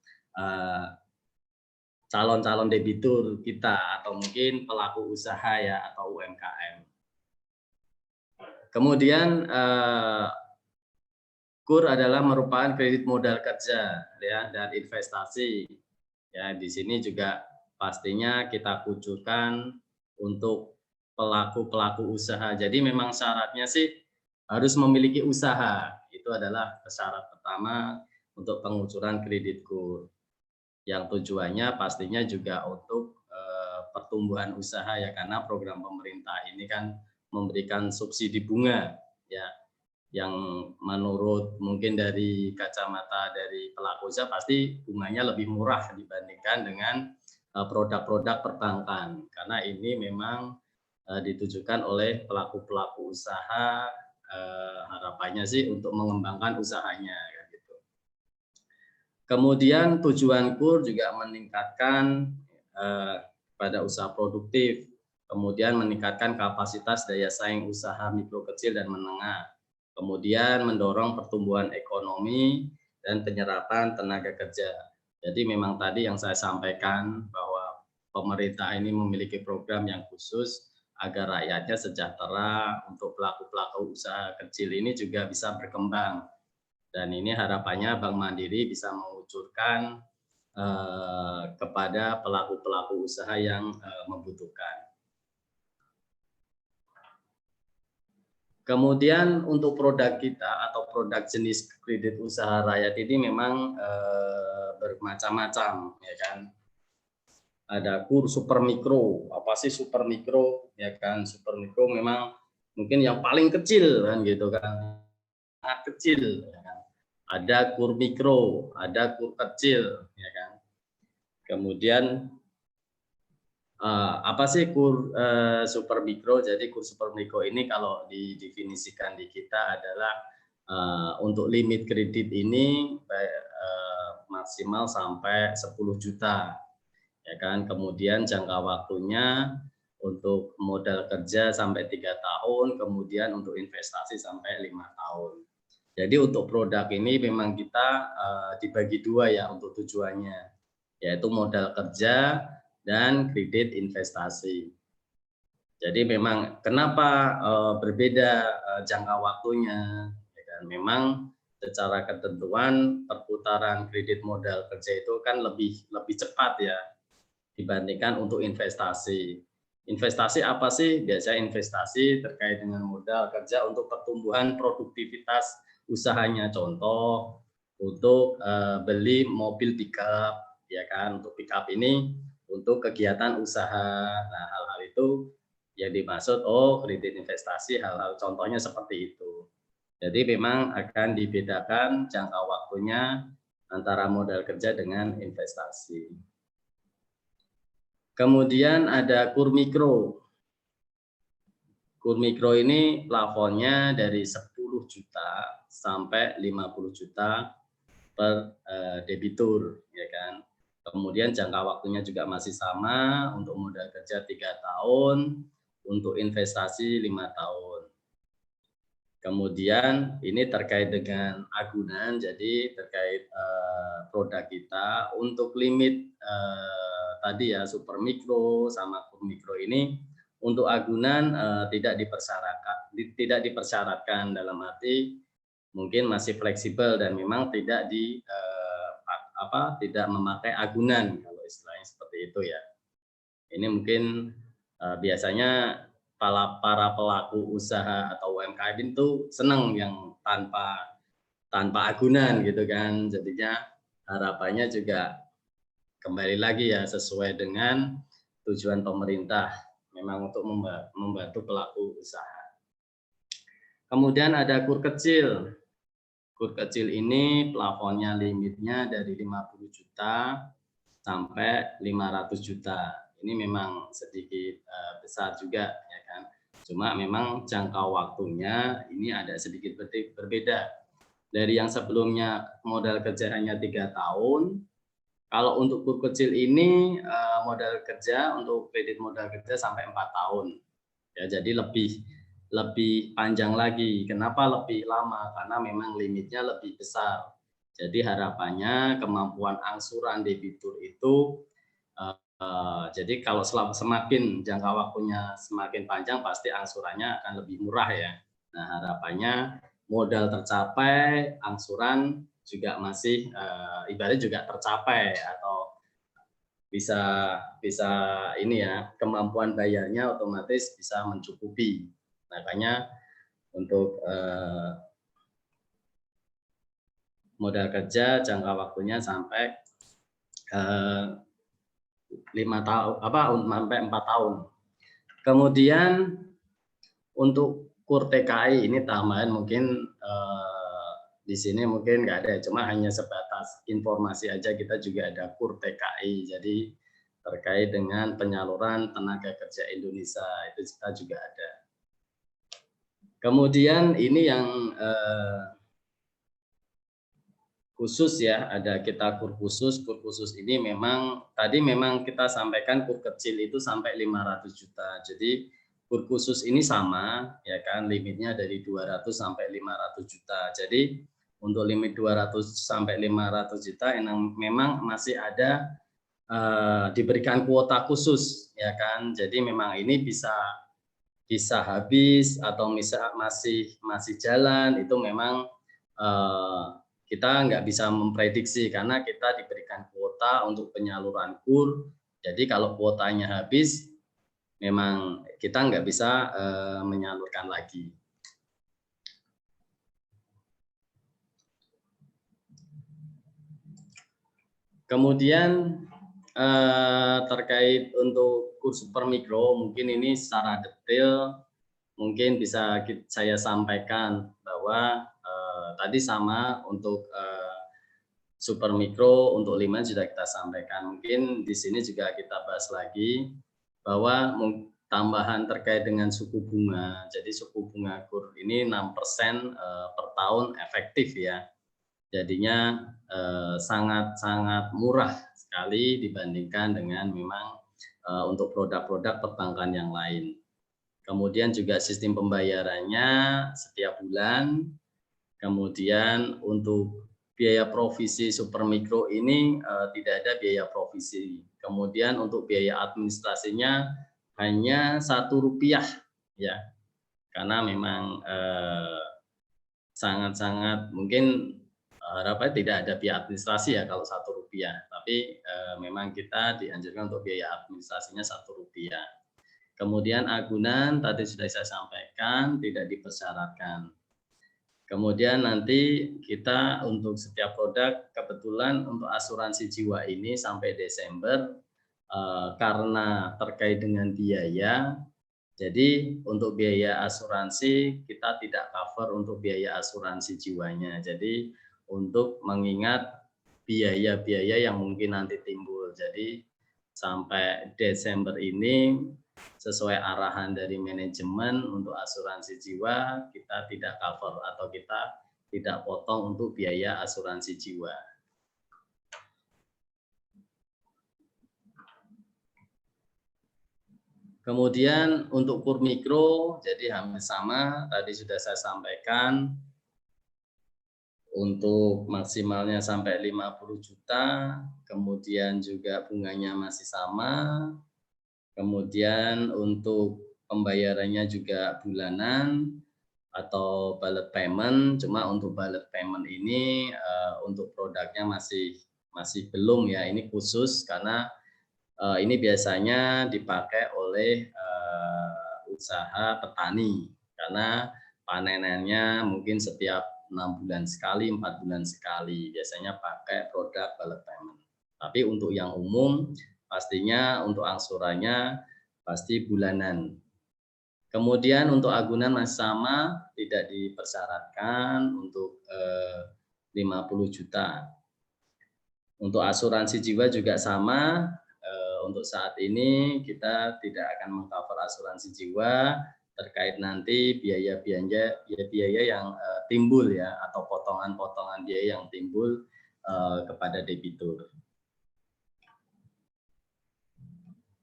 calon-calon debitur kita atau mungkin pelaku usaha ya atau UMKM. Kemudian KUR adalah merupakan kredit modal kerja ya dan investasi. Ya, di sini juga pastinya kita kucurkan untuk pelaku-pelaku usaha. Jadi memang syaratnya sih harus memiliki usaha. Itu adalah syarat pertama untuk pengucuran kredit KUR. Yang tujuannya pastinya juga untuk pertumbuhan usaha ya, karena program pemerintah ini kan memberikan subsidi bunga ya, yang menurut mungkin dari kacamata dari pelaku usaha pasti bunganya lebih murah dibandingkan dengan produk-produk perbankan, karena ini memang ditujukan oleh pelaku-pelaku usaha harapannya sih untuk mengembangkan usahanya gitu. Kemudian tujuan KUR juga meningkatkan pada usaha produktif, kemudian meningkatkan kapasitas daya saing usaha mikro kecil dan menengah, kemudian mendorong pertumbuhan ekonomi dan penyerapan tenaga kerja. Jadi memang tadi yang saya sampaikan bahwa pemerintah ini memiliki program yang khusus agar rakyatnya sejahtera, untuk pelaku-pelaku usaha kecil ini juga bisa berkembang. Dan ini harapannya Bank Mandiri bisa mengucurkan kepada pelaku-pelaku usaha yang membutuhkan. Kemudian untuk produk kita atau produk jenis kredit usaha rakyat ini memang bermacam-macam, ya kan. Ada KUR super mikro. Apa sih super mikro? Ya kan, super mikro memang mungkin yang paling kecil kan gitu kan, sangat kecil. Ya kan. Ada KUR mikro, ada KUR kecil, ya kan. Kemudian apa sih KUR super mikro? Jadi KUR super mikro ini kalau didefinisikan di kita adalah untuk limit kredit ini maksimal sampai 10 juta. Ya kan, kemudian jangka waktunya untuk modal kerja sampai 3 tahun, kemudian untuk investasi sampai 5 tahun. Jadi untuk produk ini memang kita dibagi dua ya untuk tujuannya, yaitu modal kerja dan kredit investasi. Jadi memang kenapa berbeda jangka waktunya, ya kan? Memang secara ketentuan perputaran kredit modal kerja itu kan lebih cepat ya dibandingkan untuk investasi. Investasi apa sih? Biasanya investasi terkait dengan modal kerja untuk pertumbuhan produktivitas usahanya. Contoh, untuk beli mobil pickup, ya kan? Untuk pickup ini untuk kegiatan usaha. Nah, hal-hal itu yang dimaksud kredit investasi, hal-hal contohnya seperti itu. Jadi memang akan dibedakan jangka waktunya antara modal kerja dengan investasi. Kemudian ada KUR mikro. KUR mikro ini plafonnya dari 10 juta sampai 50 juta per debitur, ya kan. Kemudian jangka waktunya juga masih sama, untuk modal kerja 3 tahun, untuk investasi 5 tahun. Kemudian ini terkait dengan agunan, jadi terkait produk kita untuk limit tadi ya super mikro sama KUR mikro ini untuk agunan tidak dipersyaratkan dalam arti mungkin masih fleksibel dan memang tidak tidak memakai agunan kalau istilahnya seperti itu ya. Ini mungkin biasanya para pelaku usaha atau UMKM itu senang yang tanpa agunan gitu kan. Jadinya harapannya juga kembali lagi ya sesuai dengan tujuan pemerintah memang untuk membantu pelaku usaha. Kemudian ada KUR kecil. KUR kecil ini plafonnya limitnya dari 50 juta sampai 500 juta. Ini memang sedikit besar juga ya kan. Cuma memang jangka waktunya ini ada sedikit berbeda. Dari yang sebelumnya modal kerja hanya 3 tahun, kalau untuk KUR kecil ini modal kerja untuk kredit modal kerja sampai 4 tahun. Ya, jadi lebih panjang lagi. Kenapa lebih lama? Karena memang limitnya lebih besar. Jadi harapannya kemampuan angsuran debitur itu jadi kalau semakin jangka waktunya semakin panjang pasti angsurannya akan lebih murah ya. Nah, harapannya modal tercapai, angsuran juga masih ibaratnya juga tercapai atau bisa ini ya, kemampuan bayarnya otomatis bisa mencukupi. Makanya untuk modal kerja jangka waktunya sampai 5 tahun sampai 4 tahun. Kemudian untuk KUR TKI ini tambahan mungkin di sini mungkin nggak ada, cuma hanya sebatas informasi aja. Kita juga ada KUR TKI, jadi terkait dengan penyaluran tenaga kerja Indonesia itu kita juga ada. Kemudian ini yang khusus ya, ada kita kur khusus. Kur khusus ini memang tadi memang kita sampaikan kur kecil itu sampai 500 juta. Jadi kur khusus ini sama ya kan, limitnya dari 200 sampai 500 juta. Jadi untuk limit 200 sampai 500 juta yang memang masih ada diberikan kuota khusus ya kan. Jadi memang ini bisa habis atau masih jalan, itu memang kita nggak bisa memprediksi karena kita diberikan kuota untuk penyaluran KUR. Jadi kalau kuotanya habis, memang kita nggak bisa menyalurkan lagi. Kemudian terkait untuk KUR Super Mikro, mungkin ini secara detail mungkin bisa saya sampaikan bahwa tadi sama untuk Super Mikro, untuk 5 sudah kita sampaikan. Mungkin di sini juga kita bahas lagi bahwa tambahan terkait dengan suku bunga. Jadi suku bunga KUR ini 6% per tahun efektif ya. Jadinya sangat-sangat murah sekali dibandingkan dengan memang untuk produk-produk perbankan yang lain. Kemudian juga sistem pembayarannya setiap bulan. Kemudian untuk biaya provisi Super Mikro ini tidak ada biaya provisi. Kemudian untuk biaya administrasinya hanya Rp1 ya, karena memang sangat-sangat mungkin harapannya tidak ada biaya administrasi ya kalau Rp1, tapi memang kita dianjurkan untuk biaya administrasinya Rp1. Kemudian agunan tadi sudah saya sampaikan tidak dipersyaratkan. Kemudian nanti kita untuk setiap produk, kebetulan untuk asuransi jiwa ini sampai Desember karena terkait dengan biaya, jadi untuk biaya asuransi kita tidak cover untuk biaya asuransi jiwanya. Jadi untuk mengingat biaya-biaya yang mungkin nanti timbul. Jadi sampai Desember ini sesuai arahan dari manajemen untuk asuransi jiwa kita tidak cover atau kita tidak potong untuk biaya asuransi jiwa. Kemudian untuk KUR Mikro jadi hampir sama, tadi sudah saya sampaikan untuk maksimalnya sampai 50 juta, kemudian juga bunganya masih sama. Kemudian untuk pembayarannya juga bulanan atau bullet payment. Cuma untuk bullet payment ini untuk produknya masih belum ya. Ini khusus karena ini biasanya dipakai oleh usaha petani karena panenannya mungkin setiap 6 bulan sekali, 4 bulan sekali. Biasanya pakai produk bullet payment. Tapi untuk yang umum pastinya untuk angsurannya pasti bulanan. Kemudian untuk agunan masih sama, tidak dipersyaratkan untuk 50 juta. Untuk asuransi jiwa juga sama. Untuk saat ini kita tidak akan mengcover asuransi jiwa terkait nanti biaya yang timbul ya, atau potongan-potongan biaya yang timbul kepada debitur.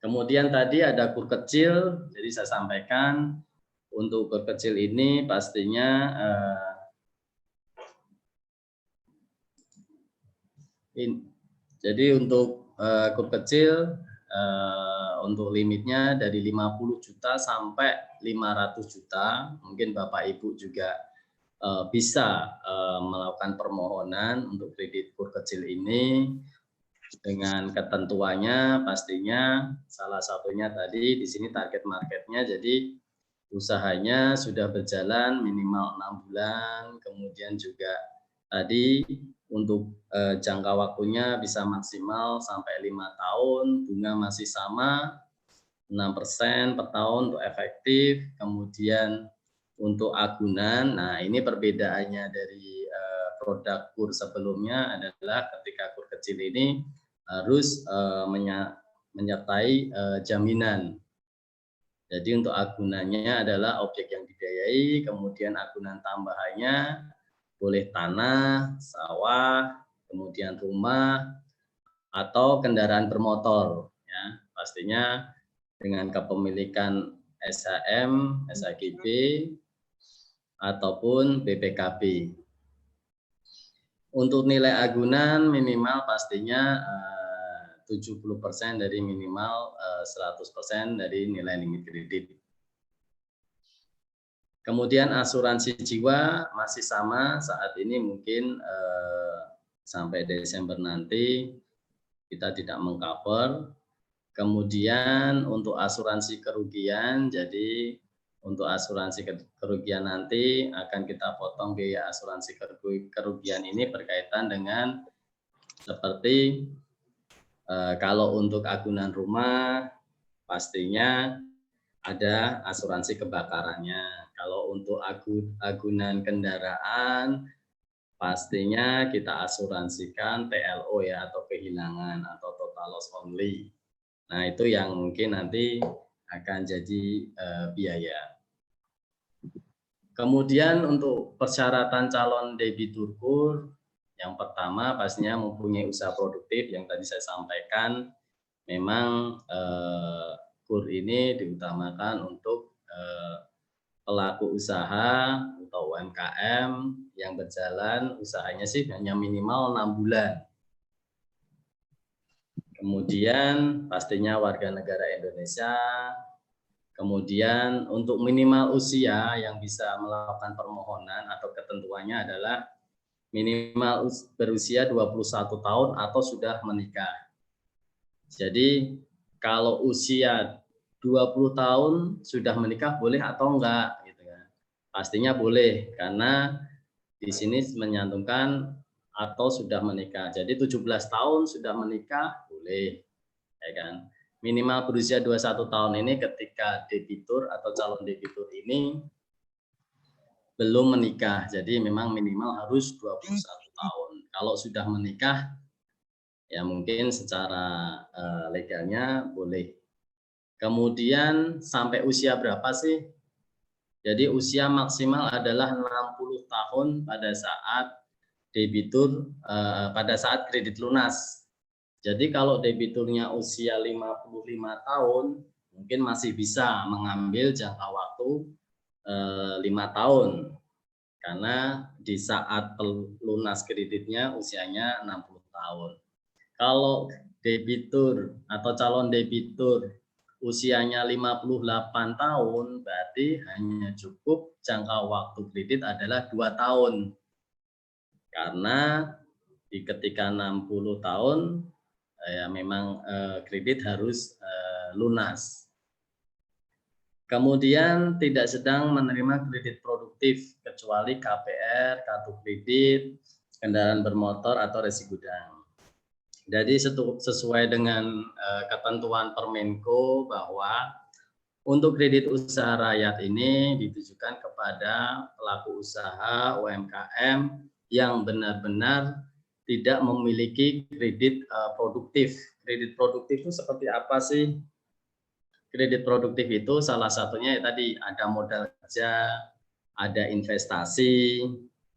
Kemudian tadi ada KUR kecil, jadi saya sampaikan untuk KUR kecil ini pastinya jadi untuk KUR kecil untuk limitnya dari 50 juta sampai 500 juta. Mungkin Bapak Ibu juga bisa melakukan permohonan untuk kredit KUR kecil ini. Dengan ketentuannya pastinya salah satunya tadi di sini target marketnya, jadi usahanya sudah berjalan minimal 6 bulan, kemudian juga tadi untuk jangka waktunya bisa maksimal sampai 5 tahun, bunga masih sama 6% per tahun untuk efektif. Kemudian untuk agunan, nah ini perbedaannya dari produk KUR sebelumnya adalah ketika KUR kecil ini harus menyertai jaminan. Jadi untuk agunannya adalah objek yang dibiayai, kemudian agunan tambahannya boleh tanah, sawah, kemudian rumah, atau kendaraan bermotor. Ya, pastinya dengan kepemilikan SHM, SHGB, ataupun BPKB. Untuk nilai agunan minimal pastinya 70% dari minimal 100% dari nilai limit kredit. Kemudian asuransi jiwa masih sama saat ini, mungkin sampai Desember nanti kita tidak mengcover. Kemudian untuk asuransi kerugian, jadi untuk asuransi kerugian nanti akan kita potong biaya asuransi kerugian ini berkaitan dengan seperti kalau untuk agunan rumah pastinya ada asuransi kebakarannya. Kalau untuk agunan kendaraan pastinya kita asuransikan TLO ya, atau kehilangan atau total loss only. Nah, itu yang mungkin nanti akan jadi biaya. Kemudian untuk persyaratan calon debitur KUR, yang pertama pastinya mempunyai usaha produktif yang tadi saya sampaikan. Memang KUR ini diutamakan untuk pelaku usaha atau UMKM yang berjalan usahanya sih hanya minimal 6 bulan. Kemudian pastinya warga negara Indonesia. Kemudian untuk minimal usia yang bisa melakukan permohonan atau ketentuannya adalah minimal berusia 21 tahun atau sudah menikah. Jadi kalau usia 20 tahun sudah menikah boleh atau enggak gitu kan. Pastinya boleh karena di sini menyantumkan atau sudah menikah. Jadi 17 tahun sudah menikah boleh, ya kan. Minimal berusia 21 tahun ini ketika debitur atau calon debitur ini belum menikah. Jadi memang minimal harus 21 tahun. Kalau sudah menikah ya mungkin secara legalnya boleh. Kemudian sampai usia berapa sih? Jadi usia maksimal adalah 60 tahun pada saat debitur pada saat kredit lunas. Jadi kalau debiturnya usia 55 tahun, mungkin masih bisa mengambil jangka waktu 5 tahun. Karena di saat lunas kreditnya usianya 60 tahun. Kalau debitur atau calon debitur usianya 58 tahun, berarti hanya cukup jangka waktu kredit adalah 2 tahun. Karena di ketika 60 tahun, ya memang kredit harus lunas. Kemudian tidak sedang menerima kredit produktif kecuali KPR, kartu kredit, kendaraan bermotor atau resi gudang. Jadi sesuai dengan ketentuan Permenko bahwa untuk kredit usaha rakyat ini ditujukan kepada pelaku usaha UMKM yang benar-benar tidak memiliki kredit produktif. Kredit produktif itu seperti apa sih? Kredit produktif itu salah satunya ya tadi ada modal kerja, ada investasi,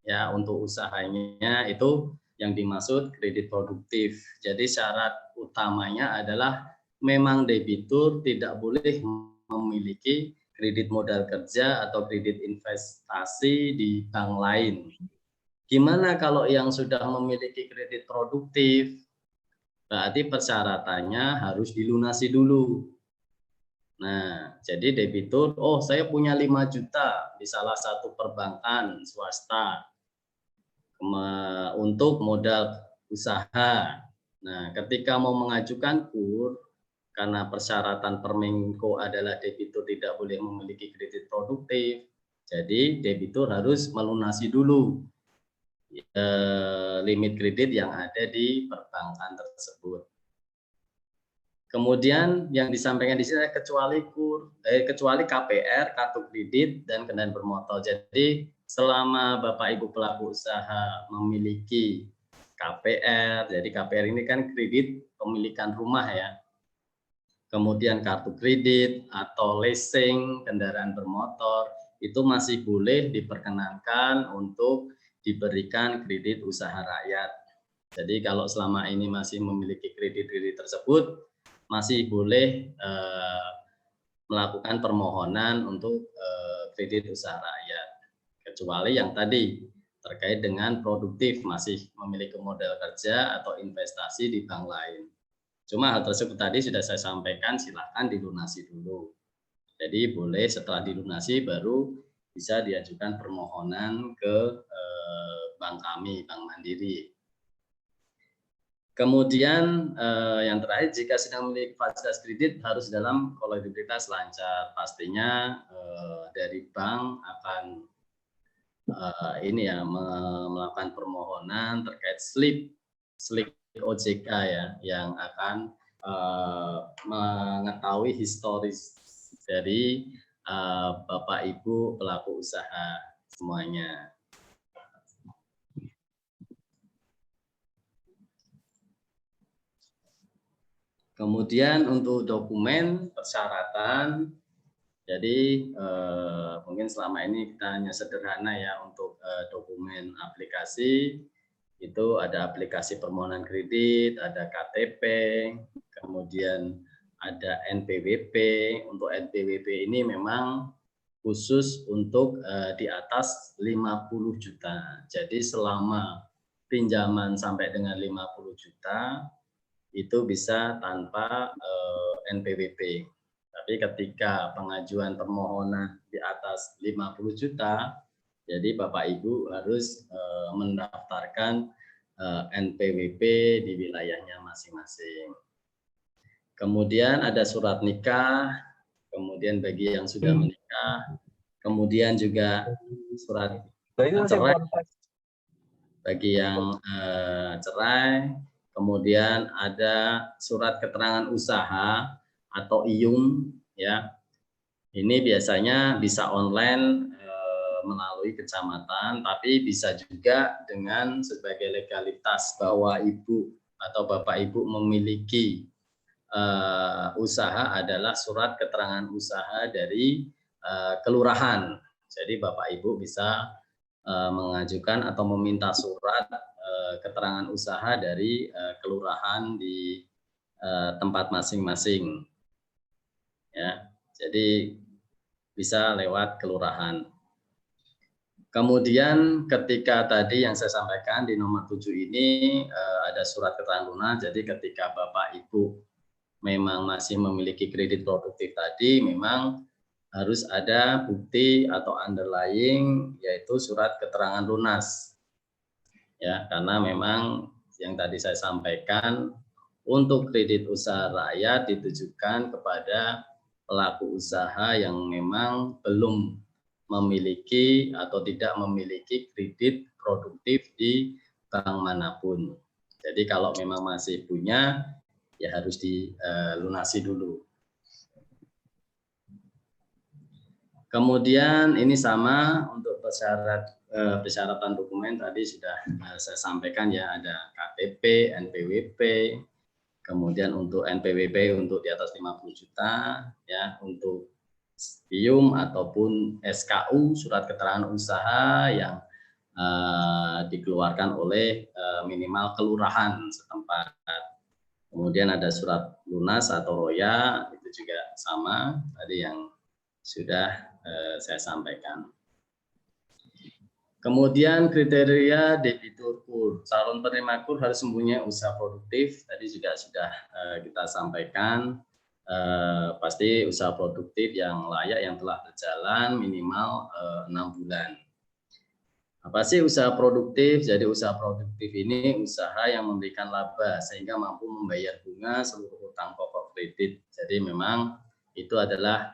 ya untuk usahanya itu yang dimaksud kredit produktif. Jadi syarat utamanya adalah memang debitur tidak boleh memiliki kredit modal kerja atau kredit investasi di bank lain. Gimana kalau yang sudah memiliki kredit produktif? Berarti persyaratannya harus dilunasi dulu. Nah, jadi debitur, oh saya punya 5 juta di salah satu perbankan swasta untuk modal usaha. Nah, ketika mau mengajukan KUR, karena persyaratan Permenko adalah debitur tidak boleh memiliki kredit produktif, jadi debitur harus melunasi dulu limit kredit yang ada di perbankan tersebut. Kemudian yang disampaikan di sini kecuali kecuali KPR, kartu kredit dan kendaraan bermotor. Jadi selama Bapak Ibu pelaku usaha memiliki KPR, jadi KPR ini kan kredit pemilikan rumah ya. kemudian kartu kredit atau leasing kendaraan bermotor, itu masih boleh diperkenankan untuk diberikan kredit usaha rakyat. Jadi kalau selama ini masih memiliki kredit-kredit tersebut, masih boleh melakukan permohonan untuk kredit usaha rakyat. Kecuali yang tadi terkait dengan produktif, masih memiliki modal kerja atau investasi di bank lain. Cuma hal tersebut tadi sudah saya sampaikan, silakan dilunasi dulu. Jadi boleh setelah dilunasi baru bisa diajukan permohonan ke bank kami, Bank Mandiri. Kemudian yang terakhir, jika sedang memiliki fasilitas kredit harus dalam kolektibilitas lancar. Pastinya dari bank akan melakukan permohonan terkait slip OJK ya, yang akan mengetahui historis dari Bapak Ibu pelaku usaha semuanya. Kemudian untuk dokumen persyaratan, jadi mungkin selama ini kita hanya sederhana ya untuk dokumen aplikasi, itu ada aplikasi permohonan kredit, ada KTP, kemudian ada NPWP. Untuk NPWP ini memang khusus untuk di atas 50 juta. Jadi selama pinjaman sampai dengan 50 juta, itu bisa tanpa NPWP. Tapi ketika pengajuan permohonan di atas 50 juta, jadi Bapak Ibu harus mendaftarkan NPWP di wilayahnya masing-masing. Kemudian ada surat nikah, kemudian bagi yang sudah menikah, kemudian juga surat cerai bagi yang cerai. Kemudian ada surat keterangan usaha atau IUM ya. Ini biasanya bisa online melalui kecamatan, tapi bisa juga dengan sebagai legalitas bahwa Ibu atau Bapak Ibu memiliki usaha adalah surat keterangan usaha dari kelurahan. Jadi Bapak Ibu bisa mengajukan atau meminta surat keterangan usaha dari kelurahan di tempat masing-masing. Ya, jadi bisa lewat kelurahan. Kemudian ketika tadi yang saya sampaikan di nomor 7 ini ada surat keterangan lunas. Jadi ketika Bapak Ibu memang masih memiliki kredit produktif tadi, memang harus ada bukti atau underlying, yaitu surat keterangan lunas. Ya, karena memang yang tadi saya sampaikan, untuk kredit usaha rakyat ditujukan kepada pelaku usaha yang memang belum memiliki atau tidak memiliki kredit produktif di bank manapun. Jadi kalau memang masih punya, ya harus dilunasi dulu. Kemudian ini sama untuk persyaratan dokumen tadi sudah saya sampaikan ya, ada KTP, NPWP, kemudian untuk NPWP untuk di atas 50 juta, ya untuk IUM ataupun SKU, surat keterangan usaha yang dikeluarkan oleh minimal kelurahan setempat. Kemudian ada surat lunas atau roya, itu juga sama tadi yang sudah saya sampaikan. Kemudian kriteria debitur KUR. Calon penerima KUR harus mempunyai usaha produktif. Tadi juga sudah kita sampaikan. Pasti usaha produktif yang layak yang telah berjalan minimal 6 bulan. Apa sih usaha produktif? Jadi usaha produktif ini usaha yang memberikan laba sehingga mampu membayar bunga seluruh utang pokok kredit. Jadi memang itu adalah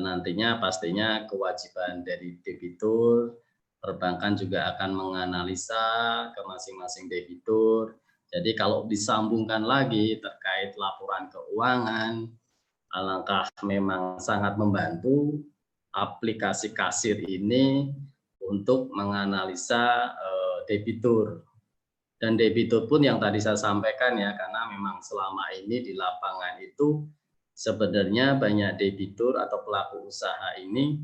nantinya pastinya kewajiban dari debitur. Perbankan juga akan menganalisa ke masing-masing debitur. Jadi kalau disambungkan lagi terkait laporan keuangan, alangkah memang sangat membantu aplikasi kasir ini untuk menganalisa debitur. Dan debitur pun yang tadi saya sampaikan ya, karena memang selama ini di lapangan itu sebenarnya banyak debitur atau pelaku usaha ini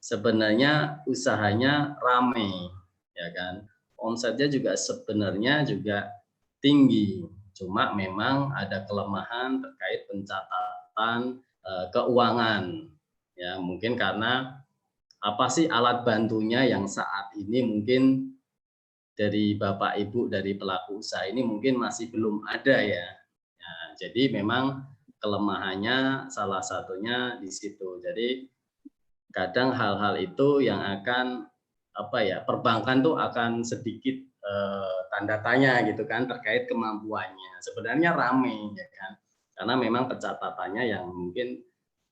sebenarnya usahanya ramai, ya kan. Omsetnya juga sebenarnya juga tinggi, cuma memang ada kelemahan terkait pencatatan keuangan. Ya, mungkin karena apa sih alat bantunya yang saat ini mungkin dari Bapak Ibu dari pelaku usaha ini mungkin masih belum ada ya. Ya, jadi memang kelemahannya salah satunya di situ. Jadi kadang hal-hal itu yang akan perbankan tuh akan sedikit tanda tanya gitu kan terkait kemampuannya. Sebenarnya ramai ya kan, karena memang pencatatannya yang mungkin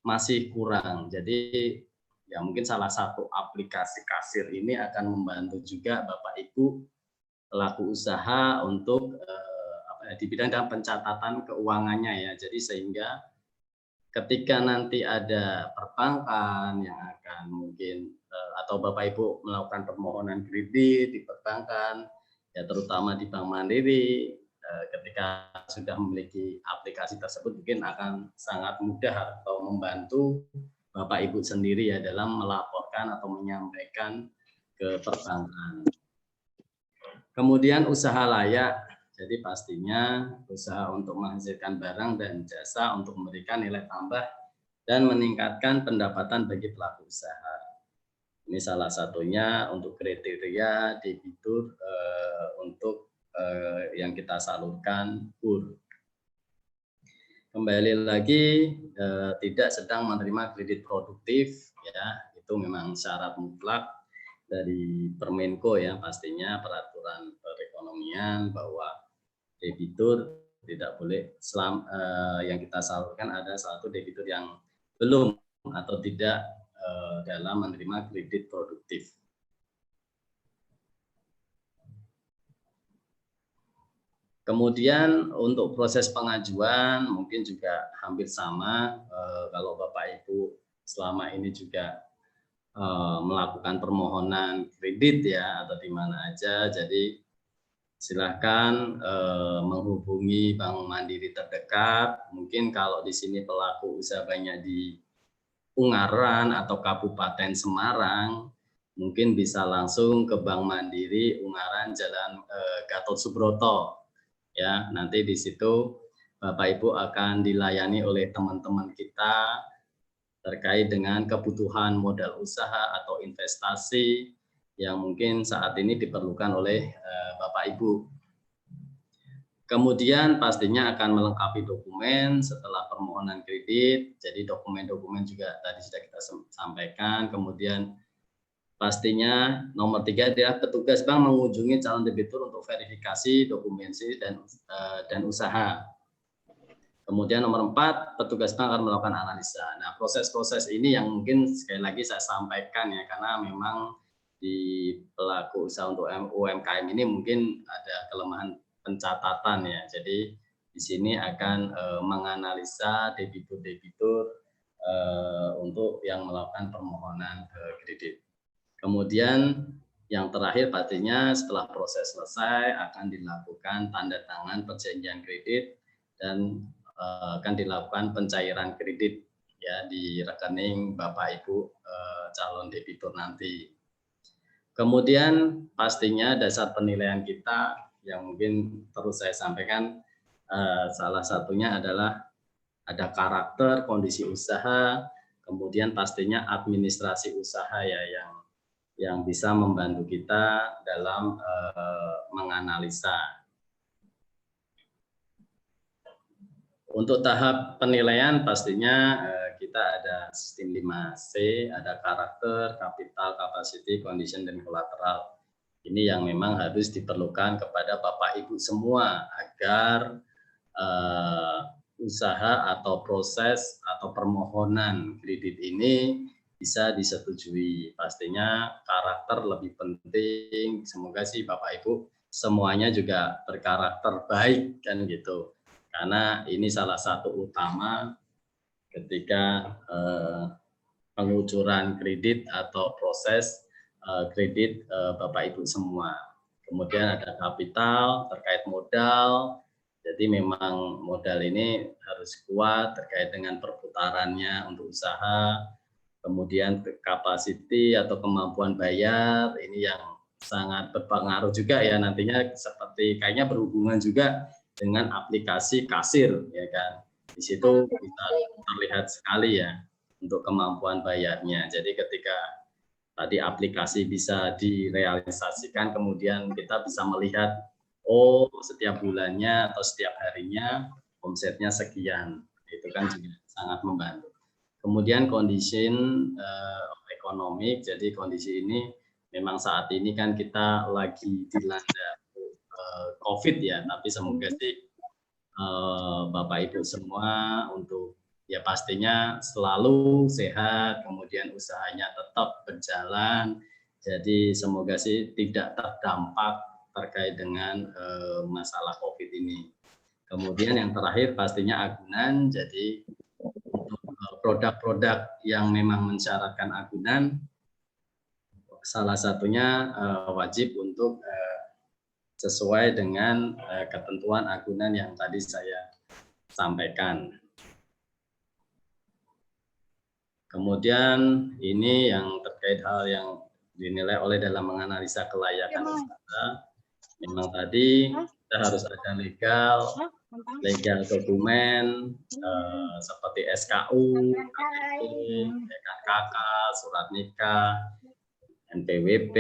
masih kurang. Jadi ya mungkin salah satu aplikasi kasir ini akan membantu juga Bapak Ibu pelaku usaha untuk di bidang dalam pencatatan keuangannya ya. Jadi sehingga ketika nanti ada perbankan yang akan mungkin atau Bapak Ibu melakukan permohonan kredit di perbankan, ya terutama di Bank Mandiri, ketika sudah memiliki aplikasi tersebut mungkin akan sangat mudah atau membantu Bapak Ibu sendiri ya dalam melaporkan atau menyampaikan ke perbankan. Kemudian usaha layak. Jadi pastinya usaha untuk menghasilkan barang dan jasa untuk memberikan nilai tambah dan meningkatkan pendapatan bagi pelaku usaha. Ini salah satunya untuk kriteria debitur untuk yang kita salurkan KUR. Kembali lagi tidak sedang menerima kredit produktif ya, itu memang syarat mutlak dari Permenko ya, pastinya peraturan perekonomian bahwa debitur tidak boleh yang kita salurkan ada satu debitur yang belum atau tidak dalam menerima kredit produktif. Kemudian untuk proses pengajuan mungkin juga hampir sama kalau Bapak Ibu selama ini juga melakukan permohonan kredit ya atau di mana aja. Jadi silakan menghubungi Bank Mandiri terdekat. Mungkin kalau di sini pelaku usaha banyak di Ungaran atau Kabupaten Semarang, mungkin bisa langsung ke Bank Mandiri Ungaran Jalan Gatot Subroto. Ya, nanti di situ Bapak Ibu akan dilayani oleh teman-teman kita terkait dengan kebutuhan modal usaha atau investasi yang mungkin saat ini diperlukan oleh Bapak Ibu. Kemudian pastinya akan melengkapi dokumen setelah permohonan kredit. Jadi dokumen-dokumen juga tadi sudah kita sampaikan. Kemudian pastinya nomor 3 adalah petugas bank mengunjungi calon debitur untuk verifikasi dokumensi dan usaha. Kemudian nomor 4, petugas bank akan melakukan analisa. Nah, proses-proses ini yang mungkin sekali lagi saya sampaikan ya, karena memang di pelaku usaha untuk UMKM ini mungkin ada kelemahan pencatatan ya. Jadi di sini akan menganalisa debitur-debitur untuk yang melakukan permohonan kredit. Kemudian yang terakhir pastinya setelah proses selesai akan dilakukan tanda tangan perjanjian kredit dan akan dilakukan pencairan kredit ya di rekening Bapak Ibu calon debitur nanti. Kemudian pastinya dasar penilaian kita yang mungkin terus saya sampaikan salah satunya adalah ada karakter, kondisi usaha, kemudian pastinya administrasi usaha ya yang bisa membantu kita dalam menganalisa. Untuk tahap penilaian pastinya kita ada sistem 5C, ada karakter, kapital, capacity, condition, dan kolateral. Ini yang memang harus diperlukan kepada Bapak Ibu semua agar usaha atau proses atau permohonan kredit ini bisa disetujui. Pastinya karakter lebih penting. Semoga sih Bapak Ibu semuanya juga berkarakter baik kan gitu. Karena ini salah satu utama ketika pengucuran kredit atau proses kredit Bapak Ibu semua. Kemudian ada kapital terkait modal. Jadi memang modal ini harus kuat terkait dengan perputarannya untuk usaha, kemudian kapasiti atau kemampuan bayar ini yang sangat berpengaruh juga ya nantinya, seperti kayaknya berhubungan juga dengan aplikasi kasir ya kan. Di situ bisa terlihat sekali ya untuk kemampuan bayarnya. Jadi ketika tadi aplikasi bisa direalisasikan, kemudian kita bisa melihat oh setiap bulannya atau setiap harinya omsetnya sekian, itu kan juga sangat membantu. Kemudian kondisi ekonomi, jadi kondisi ini memang saat ini kan kita lagi dilanda COVID ya, tapi semoga sih Bapak Ibu semua untuk ya pastinya selalu sehat, kemudian usahanya tetap berjalan. Jadi semoga sih tidak terdampak terkait dengan masalah COVID ini. Kemudian yang terakhir pastinya agunan. Jadi untuk produk-produk yang memang mensyaratkan agunan, salah satunya wajib untuk sesuai dengan ketentuan agunan yang tadi saya sampaikan. Kemudian ini yang terkait hal yang dinilai oleh dalam menganalisa kelayakan usaha. Memang tadi kita harus ada legal dokumen seperti SKU, KTP, KK, surat nikah, NPWP,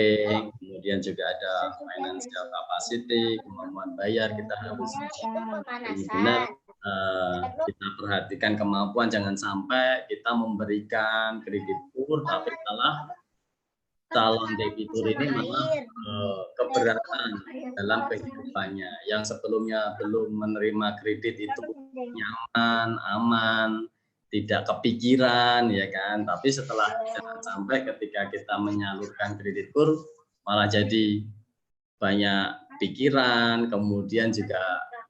kemudian juga ada financial capacity, kemampuan bayar. Kita harus benar kita perhatikan kemampuan, jangan sampai kita memberikan kreditur tapi malah calon debitur ini malah keberatan dalam kehidupannya, yang sebelumnya belum menerima kredit itu nyaman, aman, tidak kepikiran ya kan, tapi setelah jangan sampai ketika kita menyalurkan kreditur malah jadi banyak pikiran, kemudian juga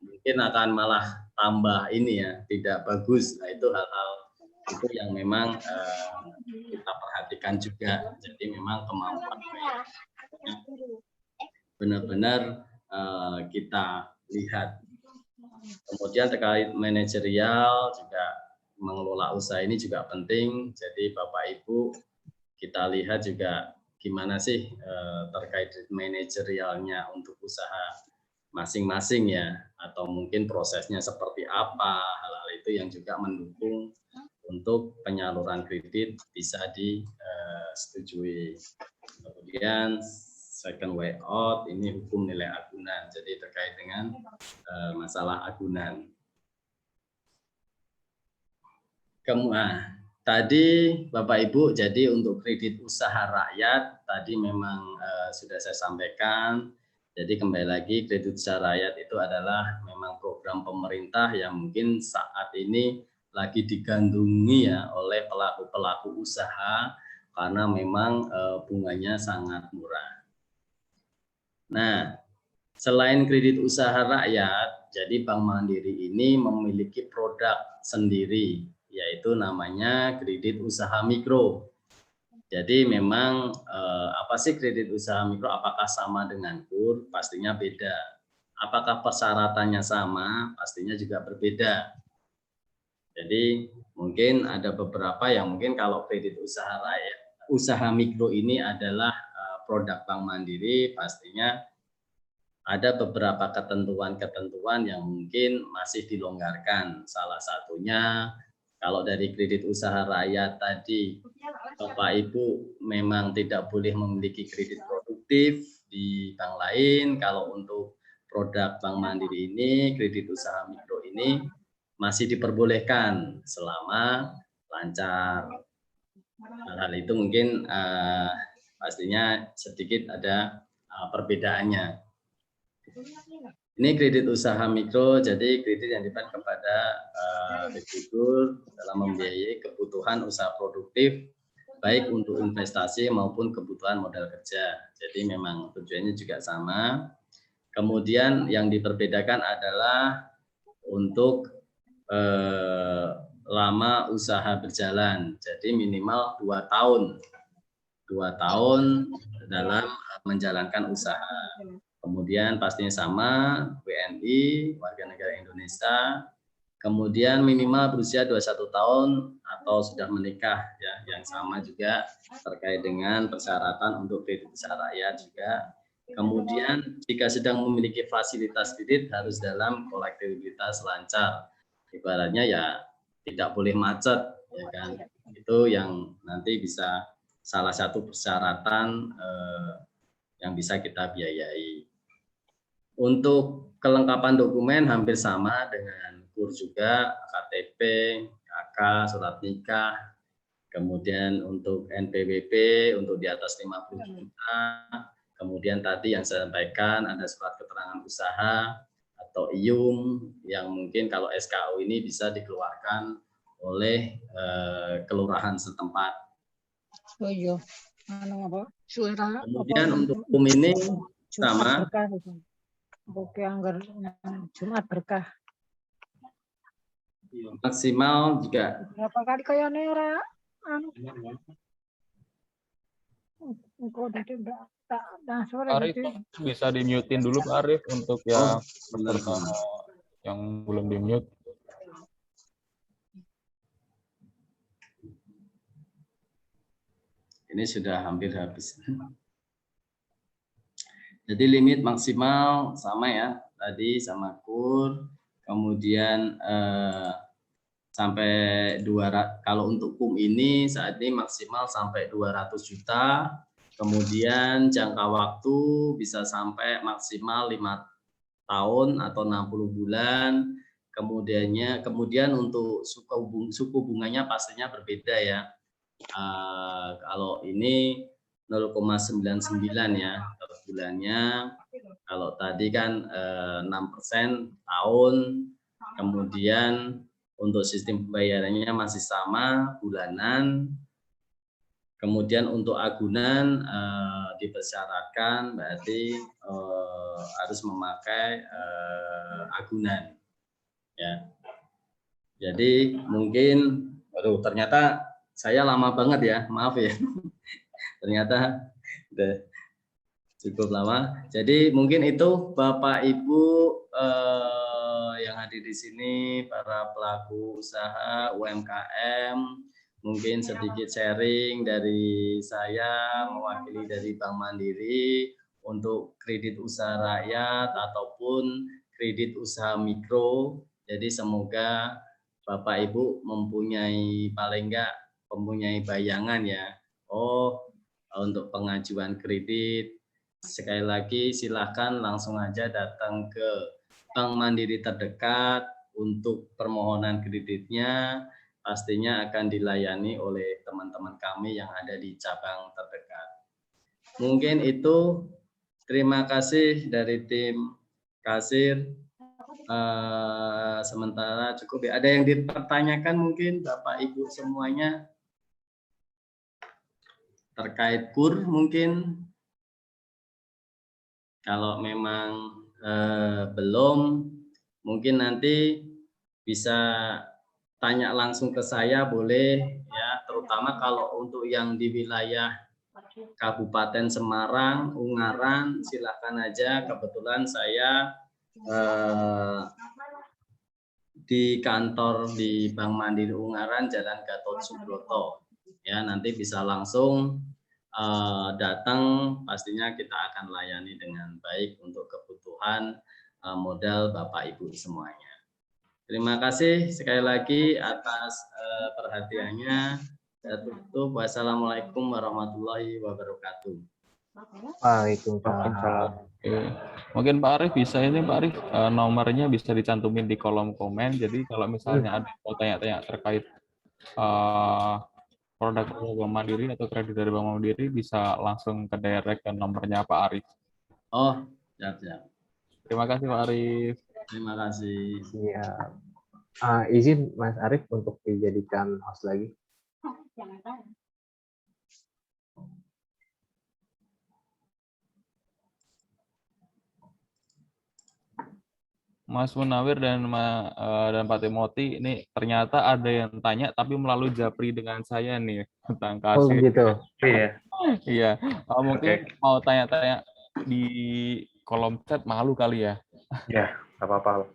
mungkin akan malah tambah ini ya, tidak bagus. Nah itu hal-hal itu yang memang kita perhatikan juga. Jadi memang kemampuan benar-benar kita lihat. Kemudian terkait manajerial juga, mengelola usaha ini juga penting. Jadi Bapak Ibu kita lihat juga gimana sih terkait manajerialnya untuk usaha masing-masing ya, atau mungkin prosesnya seperti apa, hal-hal itu yang juga mendukung untuk penyaluran kredit bisa disetujui. Kemudian second way out ini hukum nilai agunan, jadi terkait dengan masalah agunan. Tadi Bapak Ibu, jadi untuk kredit usaha rakyat tadi memang sudah saya sampaikan. Jadi kembali lagi, kredit usaha rakyat itu adalah memang program pemerintah yang mungkin saat ini lagi digandrungi ya oleh pelaku-pelaku usaha karena memang bunganya sangat murah. Nah, selain kredit usaha rakyat, jadi Bank Mandiri ini memiliki produk sendiri, yaitu namanya kredit usaha mikro. Jadi memang apa sih kredit usaha mikro? Apakah sama dengan KUR? Pastinya beda. Apakah persyaratannya sama? Pastinya juga berbeda. Jadi mungkin ada beberapa yang mungkin kalau kredit usaha rakyat, usaha mikro ini adalah produk Bank Mandiri, pastinya ada beberapa ketentuan-ketentuan yang mungkin masih dilonggarkan. Salah satunya kalau dari kredit usaha rakyat tadi, Bapak Ibu memang tidak boleh memiliki kredit produktif di bank lain. Kalau untuk produk Bank Mandiri ini, kredit usaha mikro ini masih diperbolehkan selama lancar. Hal itu mungkin pastinya sedikit ada perbedaannya. Ini kredit usaha mikro, jadi kredit yang diberikan kepada debitur dalam membiayai kebutuhan usaha produktif, baik untuk investasi maupun kebutuhan modal kerja. Jadi memang tujuannya juga sama. Kemudian yang diperbedakan adalah untuk lama usaha berjalan, jadi minimal 2 tahun. 2 tahun dalam menjalankan usaha. Kemudian pastinya sama, WNI, warga negara Indonesia, kemudian minimal berusia 21 tahun atau sudah menikah, ya, yang sama juga terkait dengan persyaratan untuk kredit usaha rakyat juga. Kemudian jika sedang memiliki fasilitas kredit harus dalam kolektibilitas lancar, ibaratnya ya tidak boleh macet, ya kan? Itu yang nanti bisa salah satu persyaratan yang bisa kita biayai. Untuk kelengkapan dokumen hampir sama dengan KUR juga, KTP, KK, surat nikah, kemudian untuk NPWP untuk di atas 50 juta, kemudian tadi yang saya sampaikan ada surat keterangan usaha atau IUM yang mungkin kalau SKU ini bisa dikeluarkan oleh kelurahan setempat. Oh iya, suara kemudian untuk KUM ini sama. Oke, anggar Jumat berkah. Maksimal juga. Berapa kali kayak nera? Engkau tadi tak sore. Arif bisa di-mute-in dulu Pak Arif untuk yang peserta yang belum di-mute. Ini sudah hampir habis. Jadi limit maksimal sama ya, tadi sama KUR, kemudian sampai 200, kalau untuk KUM ini saat ini maksimal sampai 200 juta, kemudian jangka waktu bisa sampai maksimal 5 tahun atau 60 bulan, kemudian untuk suku bunganya pastinya berbeda ya. Kalau ini 0,99 ya per bulannya. Kalau tadi kan 6% tahun, kemudian untuk sistem pembayarannya masih sama bulanan. Kemudian untuk agunan dipersyaratkan berarti harus memakai agunan. Ya. Jadi mungkin, aduh ternyata saya lama banget ya, maaf ya. Ternyata udah cukup lama. Jadi mungkin itu Bapak Ibu yang hadir di sini, para pelaku usaha UMKM, mungkin sedikit sharing dari saya mewakili dari Bank Mandiri untuk kredit usaha rakyat ataupun kredit usaha mikro. Jadi semoga Bapak Ibu mempunyai paling enggak mempunyai bayangan ya. Oh, untuk pengajuan kredit, sekali lagi silakan langsung aja datang ke Bank Mandiri terdekat untuk permohonan kreditnya, pastinya akan dilayani oleh teman-teman kami yang ada di cabang terdekat. Mungkin itu, terima kasih dari tim kasir. Sementara cukup ya. Ada yang dipertanyakan mungkin Bapak Ibu semuanya? Terkait KUR mungkin kalau memang belum, mungkin nanti bisa tanya langsung ke saya boleh ya, terutama kalau untuk yang di wilayah Kabupaten Semarang, Ungaran, silakan aja. Kebetulan saya di kantor di Bank Mandiri Ungaran Jalan Gatot Subroto. Ya, nanti bisa langsung datang, pastinya kita akan layani dengan baik untuk kebutuhan modal Bapak Ibu semuanya. Terima kasih sekali lagi atas perhatiannya. Saya tutup. Wassalamualaikum warahmatullahi wabarakatuh. Waalaikumsalam. Mungkin Pak Arif bisa ini Pak Arif nomornya bisa dicantumin di kolom komen. Jadi kalau misalnya ada mau tanya-tanya terkait produk Bank Mandiri atau kredit dari Bank Mandiri bisa langsung ke direct ke nomornya Pak Arif. Oh, siap. Terima kasih Pak Arif. Terima kasih. Iya. Izin Mas Arif untuk dijadikan host lagi. Mas Munawir dan Pak Timothy, ini ternyata ada yang tanya tapi melalui japri dengan saya nih tentang kasir. Oh gitu. Iya. Iya. Mungkin mau tanya-tanya di kolom chat malu kali ya. Ya, nggak apa-apa.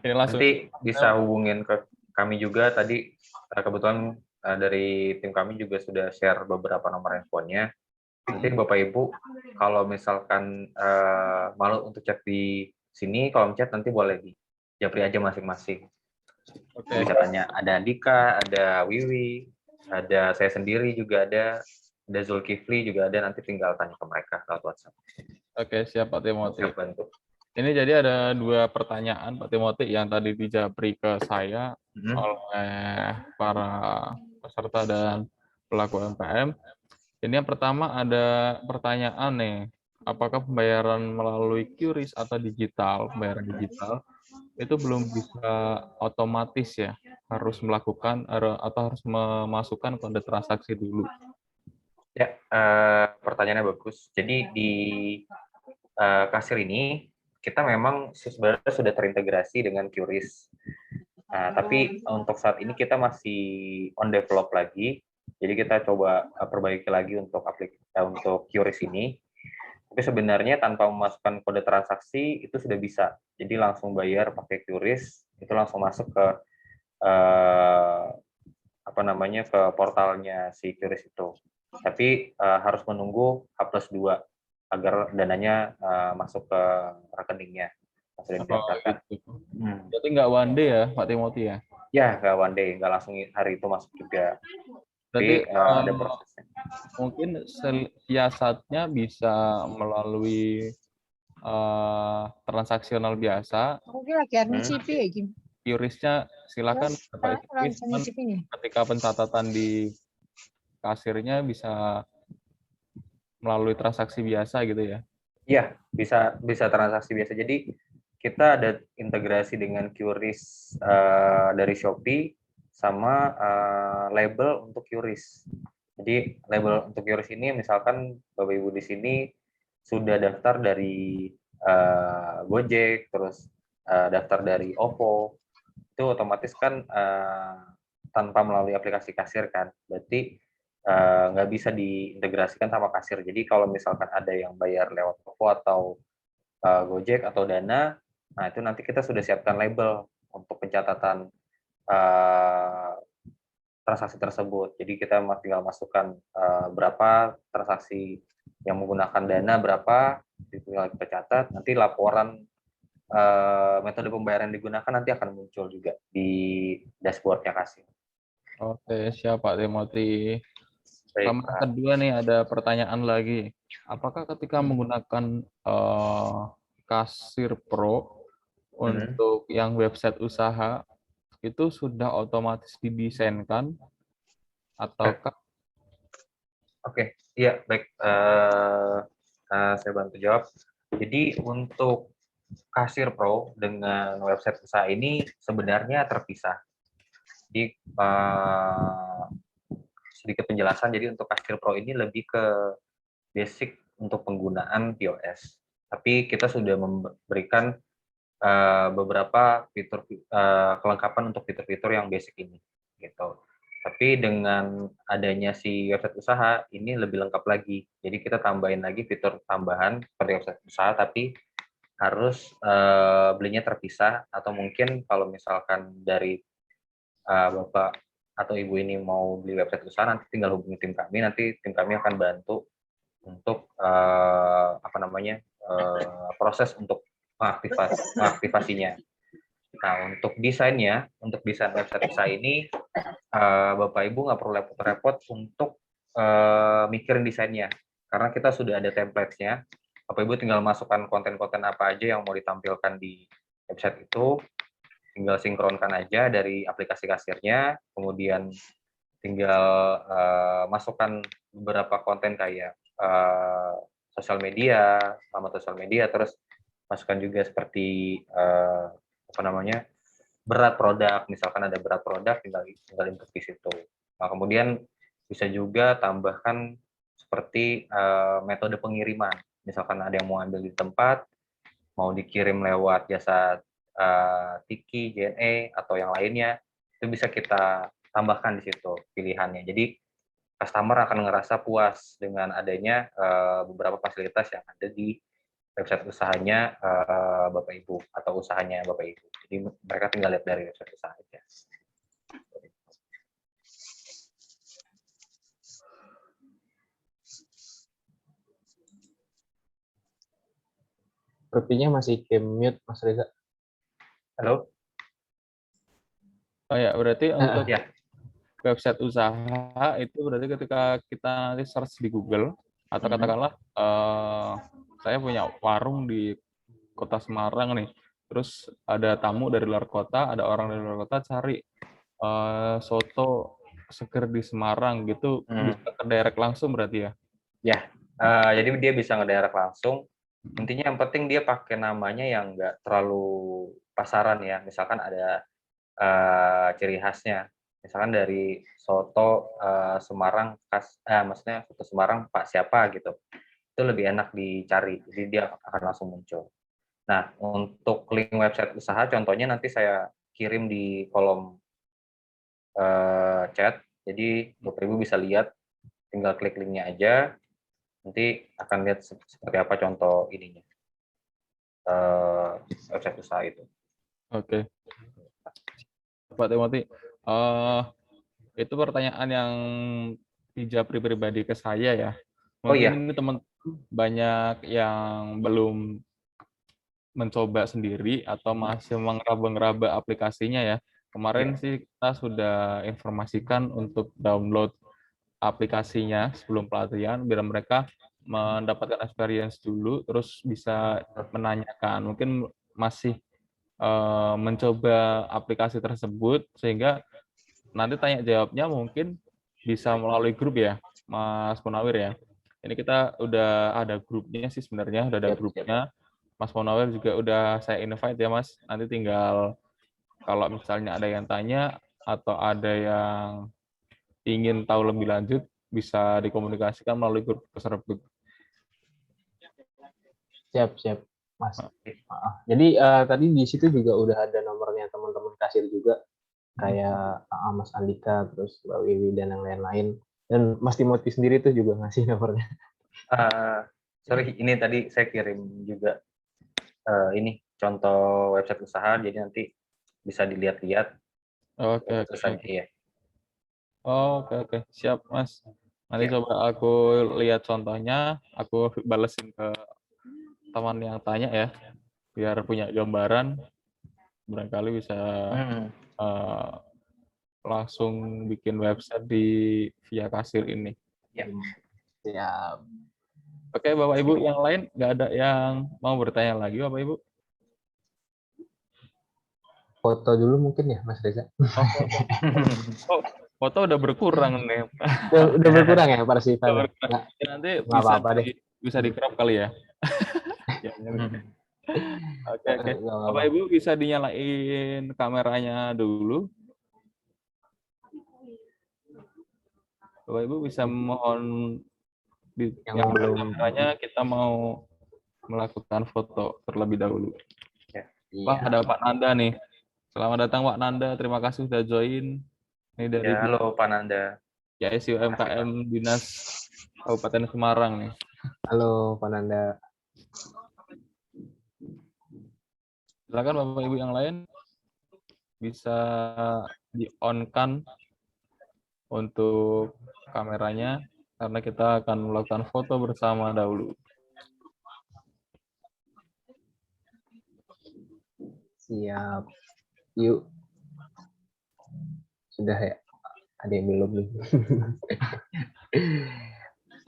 Ini langsung Nanti bisa hubungin ke kami juga. Tadi kebetulan dari tim kami juga sudah share beberapa nomor handphonenya. Nanti Bapak Ibu kalau misalkan malu untuk chat di sini, kolom chat nanti boleh di japri aja masing-masing. Oke. Bisa tanya, ada Andika, ada Wiwi, ada saya sendiri juga ada Zulkifli juga ada, nanti tinggal tanya ke mereka lewat WhatsApp. Oke, siap Pak Timothy. Siap bantu. Ini jadi ada 2 pertanyaan Pak Timothy yang tadi dijabri ke saya oleh para peserta dan pelaku UMKM. Ini yang pertama ada pertanyaan nih, apakah pembayaran melalui QRIS atau digital, pembayaran digital, itu belum bisa otomatis ya, harus melakukan atau harus memasukkan kode transaksi dulu. Ya, pertanyaannya bagus. Jadi di kasir ini kita memang sebenarnya sudah terintegrasi dengan QRIS. Tapi untuk saat ini kita masih on develop lagi. Jadi kita coba perbaiki lagi untuk QRIS ini. Tapi sebenarnya tanpa memasukkan kode transaksi itu sudah bisa. Jadi langsung bayar pakai QRIS, itu langsung masuk ke ke portalnya si QRIS itu. Tapi harus menunggu H+2 agar dananya masuk ke rekeningnya. Berarti nggak one day ya, Pak Timothy ya? Ya, nggak one day, nggak langsung hari itu masuk juga. Berarti Tapi ada prosesnya. Mungkin siasatnya bisa melalui transaksional biasa. Mungkin lagi ngicipi ya, Kim. QRIS-nya silakan Bapak ketika pencatatan di kasirnya bisa melalui transaksi biasa gitu ya. Iya, bisa transaksi biasa. Jadi kita ada integrasi dengan QRIS dari Shopee sama label untuk QRIS. Jadi label untuk QRIS ini misalkan Bapak Ibu di sini sudah daftar dari Gojek, terus daftar dari OVO, itu otomatis kan tanpa melalui aplikasi kasir kan, berarti nggak bisa diintegrasikan sama kasir. Jadi kalau misalkan ada yang bayar lewat OVO atau Gojek atau Dana, nah itu nanti kita sudah siapkan label untuk pencatatan transaksi tersebut. Jadi kita tinggal masukkan berapa transaksi yang menggunakan Dana, berapa, tinggal kita catat, nanti laporan metode pembayaran yang digunakan nanti akan muncul juga di dashboard-nya kasir. Oke, siap Pak Timothy. Baik, Sama kedua nih ada pertanyaan lagi. Apakah ketika menggunakan Kasir Pro untuk yang website usaha itu sudah otomatis didesainkan ataukah? Oke, iya baik. Saya bantu jawab. Jadi untuk Kasir Pro dengan website usaha ini sebenarnya terpisah. Jadi sedikit penjelasan. Jadi untuk Kasir Pro ini lebih ke basic untuk penggunaan POS. Tapi kita sudah memberikan beberapa fitur kelengkapan untuk fitur-fitur yang basic ini, gitu. Tapi dengan adanya si website usaha ini lebih lengkap lagi. Jadi kita tambahin lagi fitur tambahan seperti website usaha, tapi harus belinya terpisah, atau mungkin kalau misalkan dari Bapak atau Ibu ini mau beli website usaha, nanti tinggal hubungi tim kami, nanti tim kami akan bantu untuk proses untuk mengaktifasinya. Nah, untuk desainnya, untuk desain website usaha ini, Bapak Ibu nggak perlu repot-repot untuk mikirin desainnya, karena kita sudah ada template-nya. Bapak Ibu tinggal masukkan konten-konten apa aja yang mau ditampilkan di website itu, tinggal sinkronkan aja dari aplikasi kasirnya, kemudian tinggal masukkan beberapa konten kayak sosial media, alamat sosial media, terus masukkan juga seperti berat produk, misalkan ada berat produk, tinggal input di situ. Nah, kemudian bisa juga tambahkan seperti metode pengiriman. Misalkan ada yang mau ambil di tempat, mau dikirim lewat jasa Tiki, JNE, atau yang lainnya, itu bisa kita tambahkan di situ pilihannya. Jadi customer akan ngerasa puas dengan adanya beberapa fasilitas yang ada di website usahanya Bapak Ibu atau usahanya Bapak Ibu. Jadi mereka tinggal lihat dari website usaha aja. Sepertinya masih ke mute Mas Reza. Halo? Oh ya, berarti untuk Ya. website usaha itu berarti ketika kita nanti search di Google atau katakanlah saya punya warung di Kota Semarang nih, terus ada tamu dari luar kota, ada orang dari luar kota cari soto seger di Semarang gitu, bisa ke direct langsung berarti ya? Ya, jadi dia bisa ngedirect langsung. Intinya yang penting dia pakai namanya yang nggak terlalu pasaran ya. Misalkan ada ciri khasnya. Misalkan dari soto Semarang maksudnya soto Semarang Pak siapa gitu. Itu lebih enak dicari. Jadi dia akan langsung muncul. Nah, untuk link website usaha contohnya nanti saya kirim di kolom chat. Jadi Bapak Ibu bisa lihat, tinggal klik linknya aja. Nanti akan lihat seperti apa contoh ininya website usaha itu. Oke. Pak Timothy, itu pertanyaan yang dijawab pribadi ke saya ya. Mungkin ini teman banyak yang belum mencoba sendiri atau masih mengeraba-ngeraba aplikasinya ya. Kemarin sih kita sudah informasikan untuk download aplikasinya sebelum pelatihan biar mereka mendapatkan experience dulu terus bisa menanyakan. Mungkin masih mencoba aplikasi tersebut sehingga nanti tanya jawabnya mungkin bisa melalui grup ya, Mas Munawir ya. Ini kita udah ada grupnya sih sebenarnya, udah ada grupnya. Mas Munawir juga udah saya invite ya Mas. Nanti tinggal kalau misalnya ada yang tanya atau ada yang ingin tahu lebih lanjut bisa dikomunikasikan melalui grup tersebut. Siap, Mas. Jadi tadi di situ juga udah ada nomornya teman-teman kasir juga, kayak Mas Andika, terus Mbak Wiwi dan yang lain-lain. Dan Mas Timothy sendiri tuh juga ngasih nomornya. Sorry, ini tadi saya kirim juga ini contoh website usaha, jadi nanti bisa dilihat-lihat. Oke. Iya. Oke, siap Mas. Nanti coba aku lihat contohnya, aku balesin ke teman yang tanya ya, biar punya gambaran, barangkali bisa langsung bikin website via kasir ini. Siap. Oke, Bapak Ibu yang lain nggak ada yang mau bertanya lagi, Bapak Ibu? Foto dulu mungkin ya, Mas Reza. Foto udah berkurang nih. Udah berkurang ya Parsival. Nanti apa-apa bisa di crop kali ya. Oke. Bapak Ibu bisa dinyalain kameranya dulu. Bapak Ibu bisa mohon yang belum kameranya, kita mau melakukan foto terlebih dahulu. Wah, ada Pak Nanda nih. Selamat datang Pak Nanda, terima kasih sudah join. Ini dari halo Pak Nanda. Ya, UMKM Dinas Kabupaten Semarang nih. Halo Pak Nanda. Silakan Bapak Ibu yang lain bisa di-on-kan untuk kameranya karena kita akan melakukan foto bersama dahulu. Siap. Yuk. Sudah ya? Ada yang belum nih.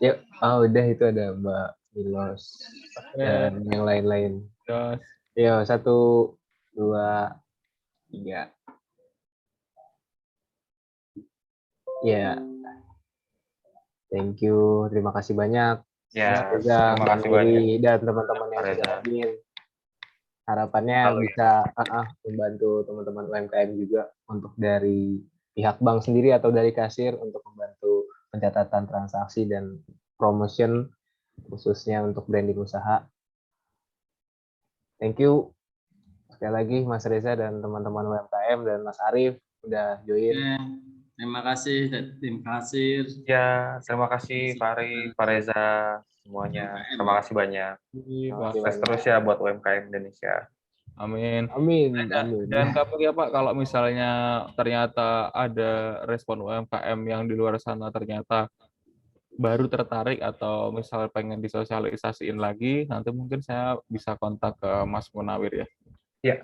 Yuk. Udah, itu ada Mbak Milos dan yang lain-lain. Yo, 1, 2, 3. Ya. Thank you. Terima kasih banyak. Ya, terima kasih banyak. Dan teman-teman yang sudah hadir. Harapannya bisa membantu teman-teman UMKM juga untuk dari pihak bank sendiri atau dari kasir untuk membantu pencatatan transaksi dan promotion khususnya untuk branding usaha. Thank you sekali lagi Mas Reza dan teman-teman UMKM dan Mas Arief udah join. Terima kasih tim kasir. Ya, terima kasih Pak Arif, Pak Reza, semuanya. Terima kasih banyak. Sukses terus ya buat UMKM Indonesia. Amin. Amin, Dan amin. kapan ya Pak, kalau misalnya ternyata ada respon UMKM yang di luar sana ternyata baru tertarik atau misal pengen disosialisasiin lagi, nanti mungkin saya bisa kontak ke Mas Munawir ya. Iya,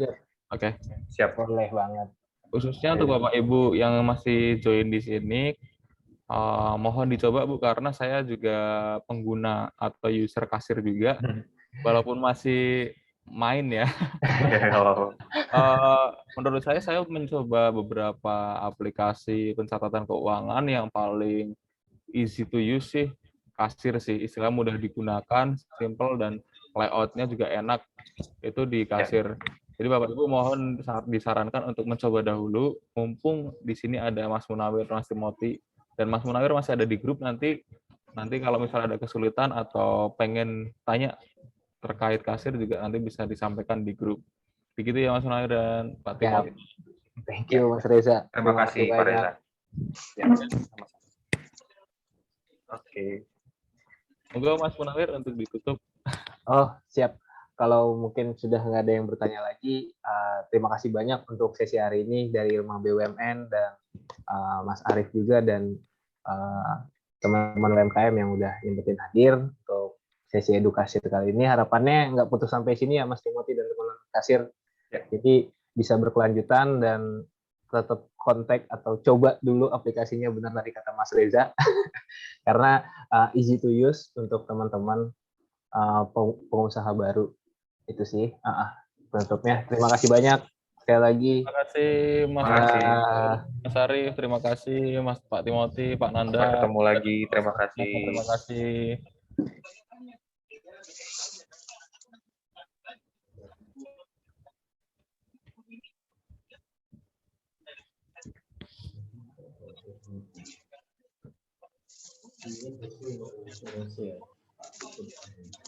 Oke. siap. Boleh banget. Khususnya untuk Bapak Ibu yang masih join di sini, mohon dicoba Bu, karena saya juga pengguna atau user kasir juga, walaupun masih main ya. Menurut saya mencoba beberapa aplikasi pencatatan keuangan yang paling easy to use sih kasir sih, istilah mudah digunakan, simple, dan layoutnya juga enak, itu di kasir. Jadi Bapak Ibu mohon disarankan untuk mencoba dahulu, mumpung di sini ada Mas Munawir, Mas Timothy, dan Mas Munawir masih ada di grup. Nanti kalau misalnya ada kesulitan atau pengen tanya terkait kasir juga nanti bisa disampaikan di grup. Begitu ya Mas Munawir dan Pak Timothy. Thank you Mas Reza. Terima kasih Pak banyak. Reza. Ya, sama-sama. Oke. Moga Mas Munawir untuk ditutup. Oh, siap. Kalau mungkin sudah nggak ada yang bertanya lagi, terima kasih banyak untuk sesi hari ini dari Rumah BUMN dan Mas Arif juga dan teman-teman UMKM yang udah nyempetin hadir untuk sesi edukasi kali ini. Harapannya nggak putus sampai sini ya Mas Timothy dan teman-teman kasir. Ya. Jadi bisa berkelanjutan dan tetap kontak atau coba dulu aplikasinya, benar tadi kata Mas Reza. Karena easy to use untuk teman-teman pengusaha baru. Itu sih penutupnya. Terima kasih banyak sekali lagi. Terima kasih Mas Arif, terima kasih Mas Pak Timothy, Pak Nanda. Sampai ketemu lagi. Terima kasih. Terima kasih. Ini